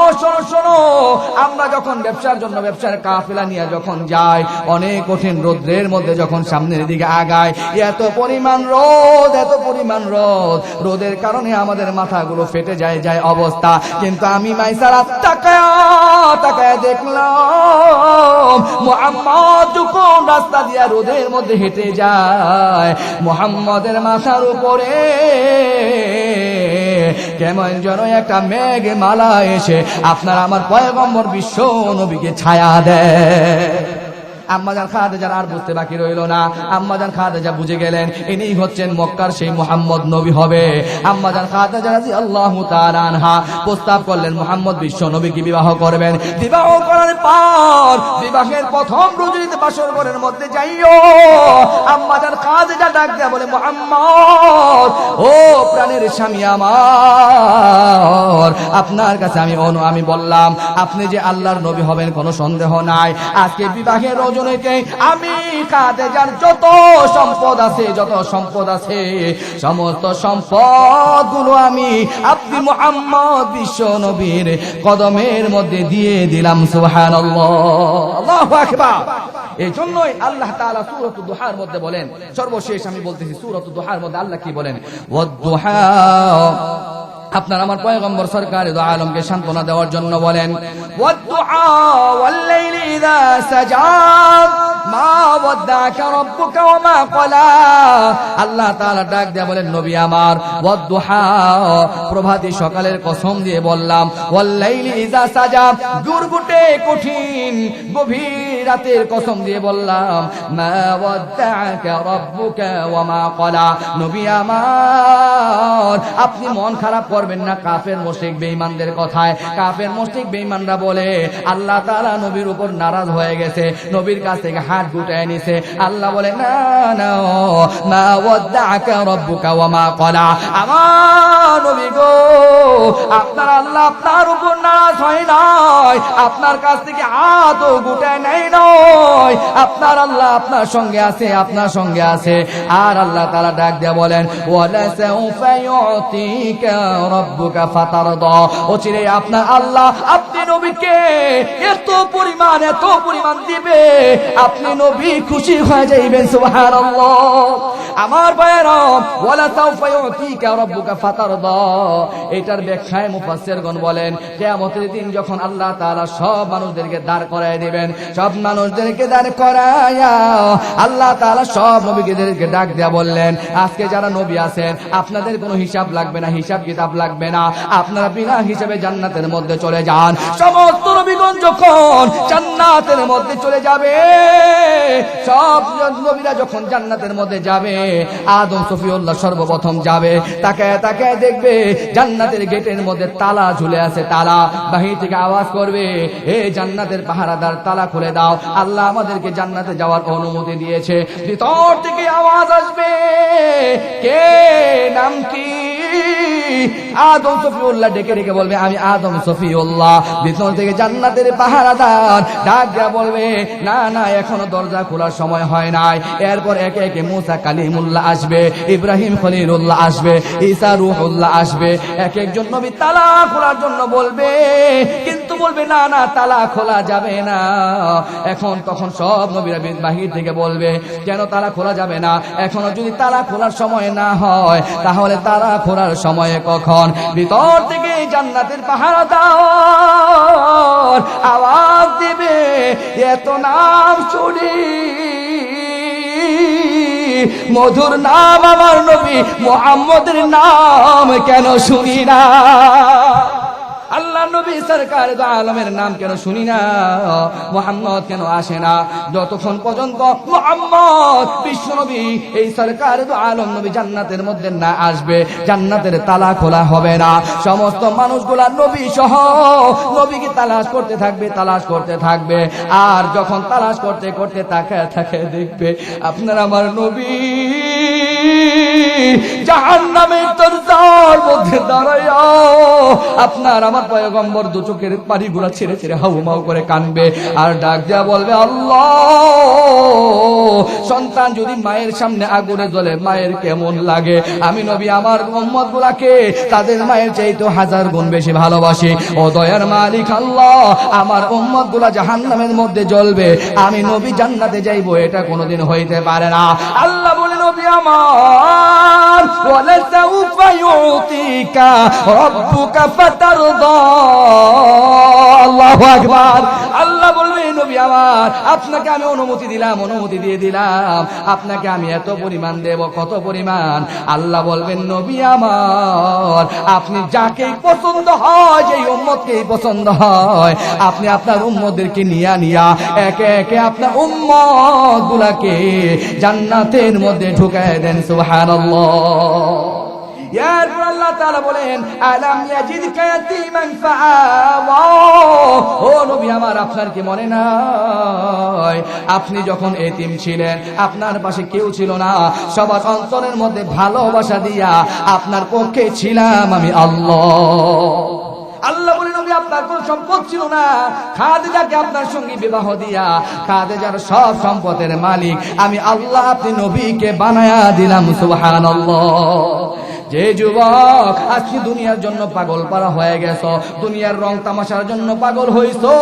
আমরা যখন ব্যবসার জন্য ব্যবসার কাফেলা নিয়ে যখন যাই, অনেক কঠিন রোদ্রের মধ্যে যখন সামনের দিকে আগায়, এত পরিমাণ রোদের কারণে আমাদের মাথাগুলো ফেটে যায় অবস্থা। কিন্তু আমি মাইসারা তাকায়া দেখলাম, মুহাম্মদ যখন রাস্তা দিয়া রোদের মধ্যে হেঁটে যায়, মুহাম্মদের মাথার উপরে কেমন যেন একটা মেঘ মালা এসে আপনার আমার পয়গম্বর বিশ্ব নবীকে ছায়া দেয়। আম্মাজান খাদিজা আর বুঝতে বাকি রইল না। আম্মাজান খাদিজা বুঝে গেলেন ইনি হচ্ছেন মক্কার সেই মুহাম্মদ নবী হবে। আম্মাজান খাদিজা রাদিয়াল্লাহু তাআলা আনহা প্রস্তাব করলেন মুহাম্মদ বিশ্ব নবীকে বিবাহ করবেন। বিবাহ করার পর বিবাহের প্রথম রজনীতে বাসর ঘরের মধ্যে যাইও। আম্মাজান খাদিজা ডাক দেয়া বলে, মুহাম্মদ, ও প্রাণের স্বামী আমার, আপনার কাছে আমি বললাম আপনি যে আল্লাহর নবী হবেন কোনো সন্দেহ নাই। আজকে বিবাহের আমি খাদিজার যত সম্পদ আছে সমস্ত সম্পদ গুলো আমি আপনি মুহাম্মদ বিশ্ব নবীর কদমের মধ্যে দিয়ে দিলাম। সুবহানাল্লাহ, আল্লাহু আকবার। এই জন্যই আল্লাহ তাআলা সূরাতুদ দুহার মধ্যে বলেন, সর্বশেষ আমি বলতেছি, সূরাতুদ দুহার মধ্যে আল্লাহ কি বলেন? ওয়াদ-দুহা, আপনার আমার পয়গম্বর সরকার দু আলমকে সান্ত্বনা দেওয়ার জন্য বলেন, ওয়াদ-দুহা ওয়াল-লাইলি ইযা সাজা মা ওয়াদ্দাকা রাব্বুকা ওয়া মা ক্বালা। আল্লাহ তাআলা ডাক দিয়ে বলেন, নবী আমার, ওয়াদ-দুহা, প্রভাতী সকালের কসম দিয়ে বললাম, ওয়াল-লাইলি ইযা সাজা, গুরগুটে কঠিন গভীর রাতের কসম দিয়ে বললাম, মা ওয়াদ্দাকা রাব্বুকা ওয়া মা ক্বালা। নবী আমার, আপনি মন খারাপ করবেন না কাফের মুশরিক বেঈমানদের কথায়। কাফের মুশরিক বেঈমানরা বলে আল্লাহ তাআলা নবীর উপর নারাজ হয়ে গেছে, নবীর কাছ থেকে হাত গুটায় নিছে। আল্লাহ বলে, না না, মা ওয়াদ্দাকা রাব্বুকা ওয়া মা ক্বালা। আমার নবী গো, আপনার আল্লাহ আপনার উপর নারাজ হয় নাই, আপনার কাছ থেকে হাত গুটায় নেয় নাই। আপনার আল্লাহ আপনার সঙ্গে আছে। আর আল্লাহ তাআলা ডাক দিয়ে বলেন, ওয়ালা সাউফা ইউতিকা রাব্বুকা ফাতারদা। ওচিরে আপনার আল্লাহ আপনি নবীকে এত পরিমাণ দিবে, আপনি নবী খুশি হয়ে যাইবেন। সুবহানাল্লাহ। আমার ভাইরা, ওয়ালা সাউফা ইউতিকা রাব্বুকা ফাতারদা, এটার ব্যাখ্যায় মুফাসসিরগণ বলেন, কিয়ামতের দিন যখন আল্লাহ তাআলা সব মানুষদেরকে দাঁড় করায় দিবেন, সব মানুষদেরকে দাঁড় করায়া আল্লাহ তাআলা সব নবীদেরকে ডাক দেয়া বললেন, আজকে যারা নবী আছেন আপনাদের কোনো হিসাব লাগবে না, হিসাব কিতাব লাগবে না, আপনারা বিনা হিসাবে জান্নাতের মধ্যে চলে যান। সমস্ত নবীগণ যখন জান্নাতের মধ্যে চলে যাবে, সব নবীরা যখন জান্নাতের মধ্যে যাবে, আদম সফিউল্লাহ সর্বপ্রথম যাবে। তাকায় দেখবে জান্নাতের গেটের মধ্যে তালা ঝুলে আছে, তালা। বাহির থেকে আওয়াজ করবে, হে জান্নাতের পাহারাদার, তালা খুলে দাও, আল্লাহ আমাদেরকে জান্নাতে যাওয়ার অনুমতি দিয়েছে। ভিতর থেকে আওয়াজ আসবে, কে, নাম কি? আদম সফিউল্লাহ ডেকে ডেকে বলবে, আমি আদম সফিউল্লাহ। ভিতর থেকে জান্নাতের পাহারাদার ডাক দেয়া বলবে, না না, এখনো দরজা খোলার সময় হয় নাই। এরপর একে একে মুসা কালিমুল্লাহ আসবে, ইব্রাহিম খলিলুল্লাহ আসবে, ঈসা রূহুল্লাহ আসবে। এক একজন নবী তালা খোলার জন্য বলবে, কিন্তু বলবে না না, তালা খোলা যাবে না। তখন সব নবীরা বাহির থেকে বলবে, কেন তালা খোলা যাবে না? এখনো যদি তালা খোলার সময় না হয়, তাহলে তালা খোলার সময় কখন? ভিতর থেকে জান্নাতের পাহারাদার আওয়াজ দিবে, এত নাম শুনি, মধুর নাম আমার নবী মুহাম্মদের নাম কেন শুনি না? আল্লাহ আল্লাহ নবী সরকার দু আলমের নাম কেন শুনি না, মুহাম্মদ কেন আসে না? যতক্ষণ পর্যন্ত মুহাম্মদ বিশ্ব নবী এই সরকার দু আলম নবী জান্নাতের মধ্যে না আসবে, জান্নাতের তালা খোলা হবে না। সমস্ত মানুষগুলা নবী সহ নবীকে তালাশ করতে থাকবে, তালাশ করতে থাকবে। আর যখন তালাশ করতে করতে তাকায় তাকায় দেখবে আপনার আমার নবী জাহান্নামের দরজার মধ্যে দাঁড়ায়া আপনার আমার পয়গম্বর দু চোখের পানিগুলা ছেড়ে ছেড়ে হাউমাউ করে কানবে আর ডাক দেয়া বলবে, আল্লাহ, সন্তান যদি মায়ের সামনে আগুনে জ্বলে মায়ের কেমন লাগে? আমি নবী আমার উম্মত গুলাকে তাদের মায়ের চাইতে 1000 গুণ বেশি ভালোবাসি। ও দয়ার মালিক আল্লাহ, আমার উম্মত গুলা জাহান্নামের মধ্যে জ্বলবে, আমি নবী জান্নাতে যাইবো, এটা কোনোদিন হইতে পারে না। আল্লাহ বলে, নবী আমার ওয়ালাসাউফা ইউতিকা রাব্বুকা ফাতারদা। আল্লাহু আকবার। আল্লাহ বলবে, নবী আমার আপনাকে আমি অনুমতি দিলাম, অনুমতি দিয়ে দিলাম, আপনাকে আমি এত পরিমাণ দেব, কত পরিমাণ? আল্লাহ বলবেন, নবী আমার আপনি যাকে পছন্দ হয়, যেই উম্মতকেই পছন্দ হয়, আপনি আপনার উম্মতদেরকে নিয়া নিয়া একে একে আপনার উম্মত গুলাকে জান্নাতের মধ্যে ঢুকায় দেন। সুবহানাল্লাহ। এরপর আল্লাহ তাআলা বলেন, আলাম ইয়াজিদকা ইয়াতীমান ফাআওয়া। ও নবী আমার আপনার কি মনে নাই আপনি যখন এতিম ছিলেন, আপনার পাশে কেউ ছিল না, সবার অন্তরের মধ্যে ভালোবাসা দিয়া আপনার পক্ষে ছিলাম আমি আল্লাহ। আল্লাহ বলেন, নবী আপনার কোন সম্পদ ছিল না, খাদিজাকে আপনার সঙ্গে বিবাহ দিয়া খাদিজার সব সম্পদের মালিক আমি আল্লাহ, আপনি নবীকে বানায়া দিলাম। সুবহানাল্লাহ। যে যুবক আজকে দুনিয়ার জন্য পাগল পারা হয়ে গেছো, দুনিয়ার রং তামাশার জন্য পাগল হইছো,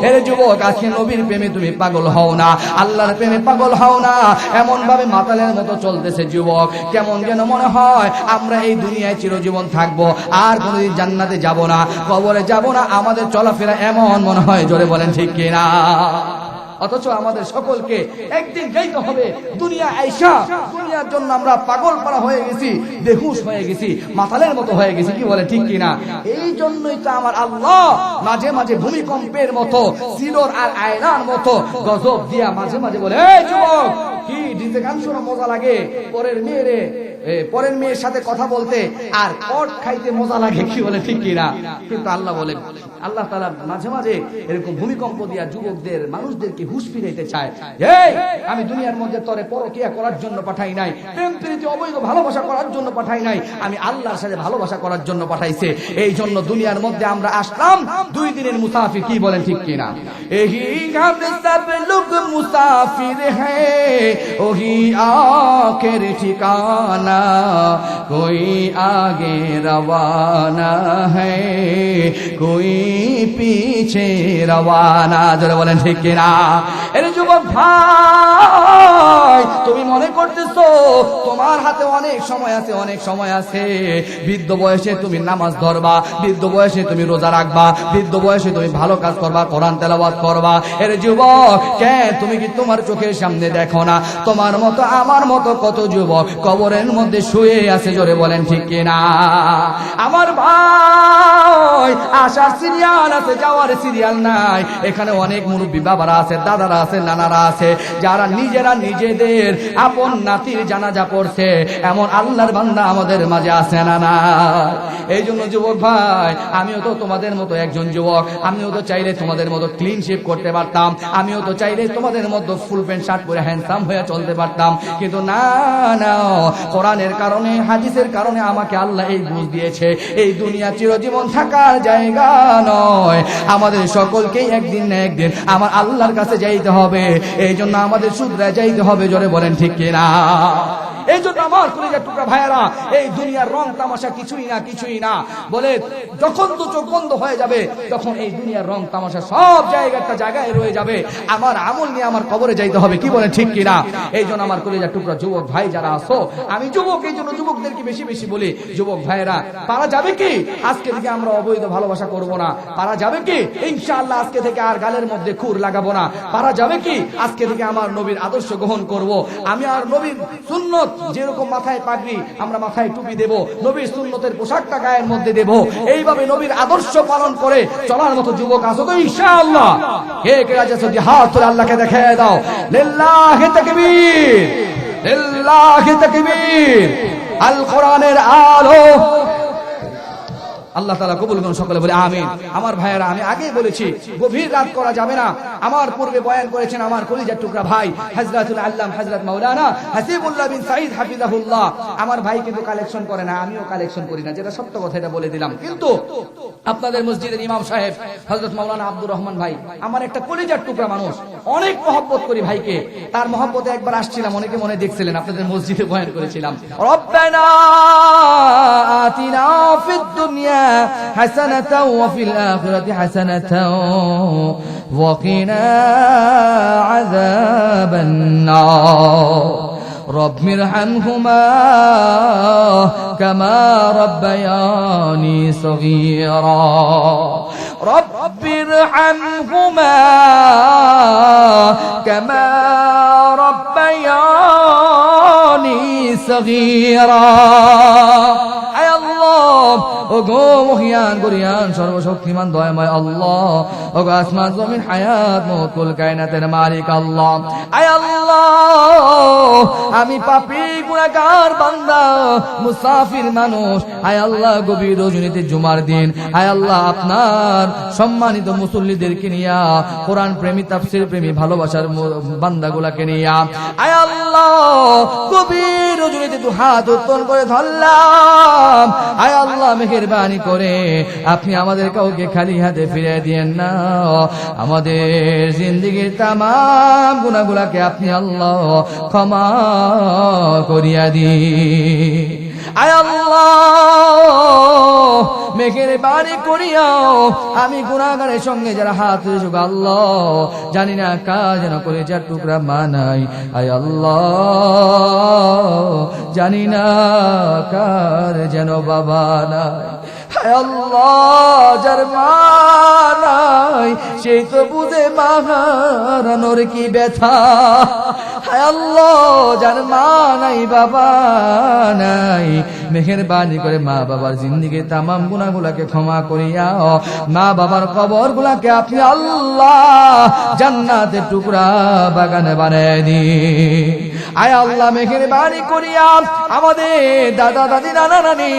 এর যুবক আজকে নবীর প্রেমে তুমি পাগল হও না, আল্লাহর প্রেমে পাগল হও না। এমন ভাবে মাতালের মতো চলতেছে যুবক, কেমন যেন মনে হয় আমরা এই দুনিয়ায় চিরজীবন থাকবো, আর কোনোদিন জান্নাতে যাব না, কবরে যাব না। আমাদের চলাফেরা এমন মনে হয়, জোরে বলেন ঠিক কিনা? অথচ আমাদের সকলকে একদিন যাইতে হবে দুনিয়া আইসা। দুনিয়ার জন্য আমরা পাগল পারা হয়ে গেছি, বেহুশ হয়ে গেছি, মাতালের মতো হয়ে গেছি, কি বলে ঠিক কিনা? এই জন্যই তো আমার আল্লাহ মাঝে মাঝে ভূমিকম্পের মতো, সিলোর আর আয়নার মতো গজব দিয়া মাঝে মাঝে বলে, এই যুবক, কি ডিজে গান শোনা মজা লাগে, পরের মেয়ের সাথে কথা বলতে আর কট খাইতে মজা লাগে, কি বলে ঠিক কিনা? কিন্তু আল্লাহ বলেন, আল্লাহ তাআলা মাঝে মাঝে এরকম ভূমিকম্প দিয়া যুবকদের, মানুষদেরকে হুঁশ ফিরাইতে চায়। এই আমি দুনিয়ার মধ্যে তোরে পরকিয়া করার জন্য পাঠাই নাই, প্রেম প্রীতি অবৈধ ভালোবাসা করার জন্য পাঠাই নাই, আমি আল্লাহর সাথে ভালোবাসা করার জন্য পাঠাইছে। এই জন্য দুনিয়ার মধ্যে আমরা আসলাম 2 দিনের মুসাফির, কি বলেন ঠিক কিনা? এহি গাদ সব লোক মুসাফির হ্যায়, ওহি আখের ঠিকানা, कोई आगे रवाना है, कोई पीछे रवाना। जरा बोलें ठीक किना? এরে যুবক ভাই, তুমি মনে করতেছো তোমার হাতে অনেক সময় আছে, অনেক সময় আছে, বৃদ্ধ বয়সে তুমি নামাজ ধরবা, বৃদ্ধ বয়সে তুমি রোজা রাখবা, বৃদ্ধ বয়সে তুমি ভালো কাজ করবা, কোরআন তেলাওয়াত করবা। এরে যুবক, কেন তুমি কি তোমার চোখের সামনে দেখো না তোমার মতো আমার মতো কত যুবক কবরের মধ্যে শুয়ে আছে? জোরে বলেন ঠিক কিনা? আমার ভাই, আসার সিরিয়াল আছে, যাওয়ার সিরিয়াল নাই। এখানে অনেক মুরব্বী বাবারা আছে, দাদারা আছে, নানারা আছে, যারা নিজেরা নিজেদের আপন নাতির জানাজা পড়ছে। এমন আল্লাহর বান্দা আমাদের মাঝে আছে না না? এই জন্য যুবক ভাই, আমিও তো তোমাদের মতো একজন যুবক, আমিও তো চাইলে তোমাদের মতো ক্লিন শেভ করতে পারতাম, আমিও তো চাইলে তোমাদের মতো ফুল প্যান্ট শার্ট পরে হ্যান্ডসাম হয়ে চলতে পারতাম, কিন্তু না না, কোরআনের কারণে, হাদিসের কারণে আমাকে আল্লাহ এই বুঝ দিয়েছে, এই দুনিয়া চিরজীবন থাকার জায়গা নয়, আমাদের সকলকেই একদিন না একদিন আমার আল্লাহর কাছে যাইতে হবে। এই জন্য আমাদের শুধরে যাইতে হবে। জোরে বলেন ঠিক কিনা? এই জন্য আমার কলিজার টুকরা ভাইয়েরা, এই দুনিয়ার রং তামাশা কিছুই না, কিছুই না। বলে যখন তো চোখ বন্ধ হয়ে যাবে, তখন এই দুনিয়ার রং তামাশা সব জায়গায় রয়ে যাবে। আমার আমল নিয়ে আমার কবরে যাইতে হবে, কি বলে ঠিক কিনা? এই জন্য আমার কলিজার টুকরা যুবক ভাই যারা আছো, আমি যুবক, এই জন্য যুবকদেরকে বেশি বেশি বলি, যুবক ভাইয়েরা, পারা যাবে কি আজকে থেকে আমরা অবৈধ ভালোবাসা করব না? পারা যাবে কি ইনশাআল্লাহ আজকে থেকে আর গালের মধ্যে খুর লাগাবো না? পারা যাবে কি আজকে থেকে আমার নবীর আদর্শ গ্রহণ করব? আমি আর নবীর সুন্নত যেরকম মাথায় পাগড়ি, আমরা মাথায় টুপি দেব, নবীর সুন্নতের পোশাকটা গায়ের মধ্যে দেব, এইভাবে নবীর আদর্শ পালন করে চলার মতো যুবক আছো তো ইনশাআল্লাহ? কে কে আছে? যদি হাত তুলে আল্লাহকে দেখিয়ে দাও। লিল্লাহি তাকবীর, লিল্লাহি তাকবীর। আল কোরআনের আলো। আল্লাহ তাআলা কবুল করুন, সকলে বলে আমিন। আমার ভাইয়েরা, আমি আগেই বলেছি গভীর রাত করা যাবে না। আমার পূর্বে বয়ান করেছেন আমার কলিজার টুকরা ভাই হযরতুল আল্লাম হযরত মাওলানা হাসিবুল্লাহ বিন সাঈদ হাফিজাহুল্লাহ। আমার ভাই কিন্তু কালেকশন করে না, আমিও কালেকশন করি না, যেটা সত্য কথা এটা বলে দিলাম। কিন্তু আপনাদের মসজিদের ইমাম সাহেব হযরত মাওলানা আব্দুর রহমান ভাই আমার একটা কলিজার টুকরা মানুষ, অনেক মহব্বত করি ভাইকে। তার মহব্বতে একবার আসছিলাম, অনেকে মনে দেখছিলেন, আপনাদের মসজিদে বয়ান করেছিলাম, রব্বানা আতিনা ফিদ দুনিয়া হাসানাতাও ওয়া ফিল আখিরাতি হাসানাতাও ওয়া কিনা আযাবান নার رب ارحمهما كما ربياني صغيرا رب ارحمهما كما ربياني صغيرا আয় আল্লাহ, ও গো মহিয়ান গরিয়ান সর্বশক্তিমান দয়াময় আল্লাহ, ও গো আসমান জমিন হায়াত মওত কুল কায়নাতের মালিক আল্লাহ, আয় আল্লাহ আমি পাপী গুনাহগার বান্দা মুসাফির মানুষ, আয় আল্লাহ গভীর রজনীতে জুমার দিন, আয় আল্লাহ আপনার সম্মানিত মুসল্লিদেরকে নিয়া, কোরআন প্রেমী তাফসীর প্রেমী ভালোবাসার বান্দাগুলাকে নিয়া, আয় আল্লাহ গভীর রজনীতে দু হাত উত্তোলন করে ধরলাম, আয় আল্লাহ মেহেরবানি করে আপনি আমাদের কাউকে খালি হাতে ফিরে দিয়েন না। আমাদের জিন্দেগীর তামাম গুনাহগুলাকে আপনি আল্লাহ ক্ষমা করিয়া দিন। আয় আল্লাহ মেহেরবানি করিয়াও আমি গুনাহগারের সঙ্গে যারা হাত তুলেছে আল্লাহ, জানি না কার যেন করে যার টুকরা মা নাই, আয় আল্লাহ জানি না কার যেন বাবা নাই, আয় আল্লাহ যার মা নাই সেই তো বুঝে মা হারানোর কি ব্যথা, আয় আল্লাহ যার মা নাই বাবা নাই মেহেরবানি করে মা বাবার জিন্দেগীর তামাম গুনাহগুলাকে ক্ষমা করিয়া মা বাবার কবরগুলাকে আপনি আল্লাহ জান্নাতের টুকরা বাগানে বানায় দিন। আয় আল্লাহ মেহেরবানি করিয়া আমাদের দাদা দাদি নানা নানি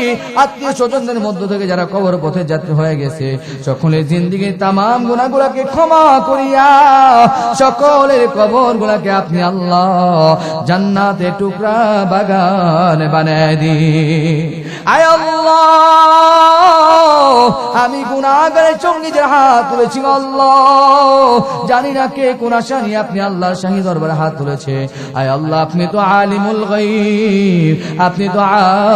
আত্মীয় স্বজনদের মধ্য থেকে যারা কবর পথে যাত্রী হয়ে গেছে সকলের জিন্দেগীর তামাম গুনাহগুলাকে ক্ষমা করিয়া সকলের কবরগুলাকে আপনি আল্লাহ জান্নাতের টুকরা বাগান বানায় দিন। আয় আল্লাহ আমি গুনাহগারের সঙ্গে যে হাত তুলেছি আল্লাহ, জানি না কে কোন আশা নিয়ে আপনি আল্লাহর শাহী দরবারে হাত তুলেছে, আয় আল্লাহ আপনি তো আলিমুল গায়ব, আপনি তো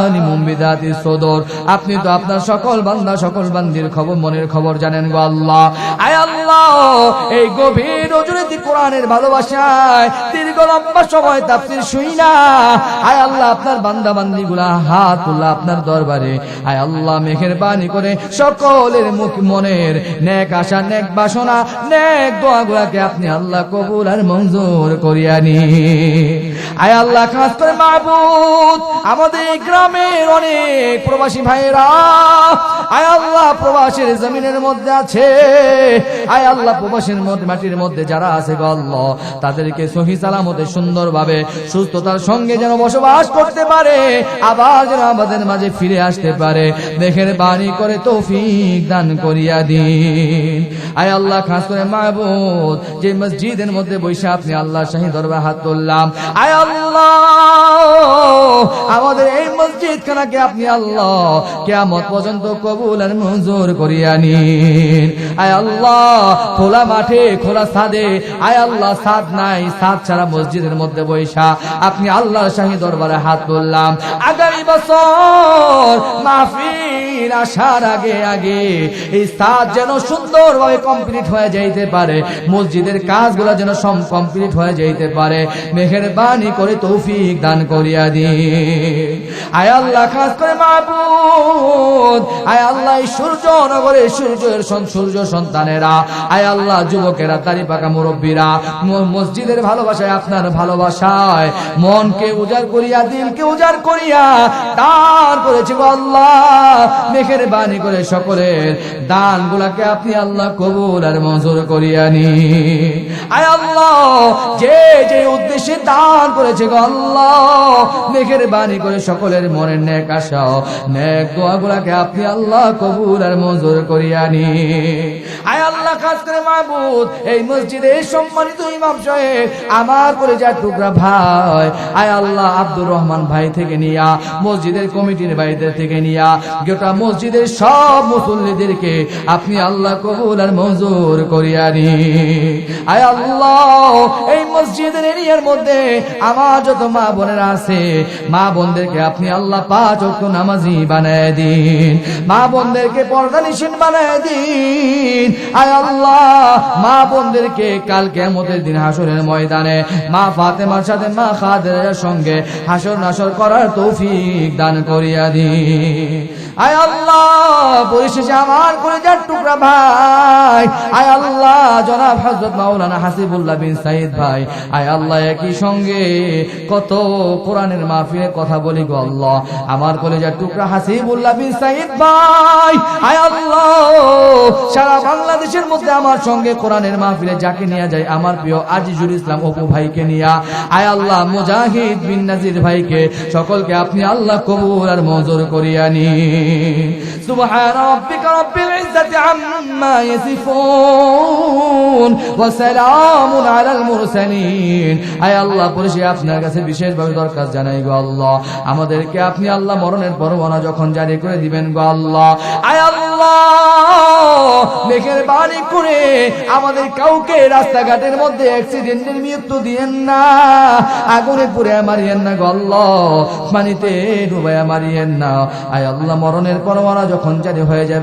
আলিমুম বিদাতিস সুদূর, আপনি তো আপনার সকল বান্দা সকল বান্দির খবর মনের খবর জানেন গো আল্লাহ। আয় আল্লাহ এই গভীর রজনীতে কোরআনের ভালোবাসায় দীর্ঘ লম্বা সময় তাফসীর শুনি না, আয় আল্লাহ আপনার বান্দা বান্দিগুলা হাত তুলে আপনার দরবারে, আয় আল্লাহ মেহেরবানি করে সকলের মুখ মনের নেক আশা নেক বাসনা নেক দোয়াগুলাকে আপনি আল্লাহ কবুল আর মঞ্জুর করিয়া নিন। আয় আল্লাহ খাস করে মাবুদ আমাদের গ্রামের অনেক প্রবাসী ভাইরা আয় আল্লাহ প্রবাসের জমিনের মধ্যে আছে, আয় আল্লাহ প্রবাসের মাটির মধ্যে যারা আছে গো আল্লাহ তাদেরকে সহি সালামতে সুন্দরভাবে সুস্থতার সঙ্গে যেন বসবাস করতে পারে, আবার যেন আমাদের মাঝে ফিরে আসতে পারে, মেহেরবানি করে তৌফিক দান করিয়া দিন। আয় আল্লাহ খাস করে মাবুদ যে মসজিদের মধ্যে বসে আপনি আল্লাহ শাহী দরবারে হাত তুললাম, আয় আল্লাহ আমাদের এই মসজিদ খানাকে আপনি আল্লাহ কিয়ামত পর্যন্ত কবুল আর মঞ্জুর করিয়া নিন। আয় আল্লাহ খোলা মাঠে খোলা ছাদে, আয় আল্লাহ ছাদ নাই, ছাদ ছাড়া মসজিদের মধ্যে বৈশা আপনি আল্লাহর শাহী দরবারে হাত তুললাম, আগামী বছর মাহফিল আসার আগে আগে এই ছাদ যেন সুন্দরভাবে কমপ্লিট হয়ে যাইতে পারে, মসজিদের কাজগুলো যেন সব কমপ্লিট হয়ে যাইতে পারে, মেহেরবানি করে তৌফিক দান করিয়া দিন। আয় আল্লাহ খাস করে মাবুদ মাবুদ, আয় আল্লাহ এই সূর্য নগরে সূর্য সন্তানেরা, আয় আল্লাহ যুবকেরা, দাড়ি পাকা মুরব্বীরা মসজিদের ভালোবাসায়, আপনার ভালোবাসায় মনকে উজাড় করিয়া, দিলকে উজাড় করিয়া দান করেছে গো আল্লাহ। মেঘের বাণী করে সকলের দান গুলাকে আপনি আল্লাহ কবুল আর মঞ্জুর করিয়া নি। আয় আল্লাহ যে যে উদ্দেশ্যে দান করেছে গো আল্লাহ, মেঘের বাণী করে সকলের মনের নেক আশা, নেক দোয়া গুলাকে আপনি আল্লাহ কবুল আর মঞ্জুর করিয়া নি। আয় আল্লাহ খাস করে মাবুদ এই মসজিদে সম্মানিত ইমাম সাহেব, আমার কলিজার টুকরা ভাই, আয় আল্লাহ আব্দুর রহমান ভাই থেকে নিয়া, মসজিদের কমিটির ভাইদের থেকে নিয়া, গোটা মসজিদের সব মুসল্লিদেরকে আপনি আল্লাহ কবুল আর মঞ্জুর করিয়া নি। আয় আল্লাহ এই মসজিদের এরিয়ার মধ্যে আমার যত মা বোনেরা আছে, মা বোনদেরকে আপনি আল্লাহ 5 ওয়াক্ত নামাজি বানায় দিন, মা বোনদেরকে পর্দানিশীন বানায় দিন। আয় আল্লাহ মা বোনদেরকে কাল কিয়ামতের দিন হাসরের ময়দানে মা ফাতেমার সাথে মা খাদিজার সঙ্গে হাসর নাসর করার তৌফিক দান করিয়া দিন। আয় আল্লাহ পরিশেষে আমার কলিজার টুকরা ভাই, আয় আল্লাহ জনাব হযরত মাওলানা হাসিবুল্লাহ বিন সাইদ ভাই, আয় আল্লাহ একই সঙ্গে কত কোরআনের মাহফিলে কথা বলি গো আল্লাহ, আমার কলিজার টুকরা হাসিবুল্লাহ বিন সাইদ ভাই, আয় আল্লাহ সারা বাংলাদেশের মধ্যে আমার সঙ্গে কোরআনের মাহফিলে যাকে নিয়ে যায়, আমার প্রিয় আজিজুল ইসলাম অপু ভাইকে নিয়া, আয় আল্লাহ মুজাহিদ বিন নাজির ভাইকে, সকলকে আপনি আল্লাহ কবুল আর মঞ্জুর করিয়া নি। সুবহান রাব্বিকা রাব্বিল ইজ্জাতি আম্মা ইয়াসিফুন ওয়া সালামুন আলাল মুরসালিন। আয় আল্লাহ পরিশেষে আপনার কাছে বিশেষভাবে দরখাস্ত জানাই গো আল্লাহ, আমাদেরকে আপনি আল্লাহ মরণের পরোয়ানা যখন জারি করে দিবেন গো আল্লাহ, আয় আল্লাহ মেঘের বাণী করে আমাদের কাউকে রাস্তাঘাটের মধ্যে অ্যাক্সিডেন্টের মৃত্যু দিয়েন না, আগুনে পুড়ে মারিয়েন না গো আল্লাহ, পানিতে ডুবাইয়া মারিয়েন না। আয় আল্লাহ মরণের পরোয়ানা যখন জারি হয়ে যাবে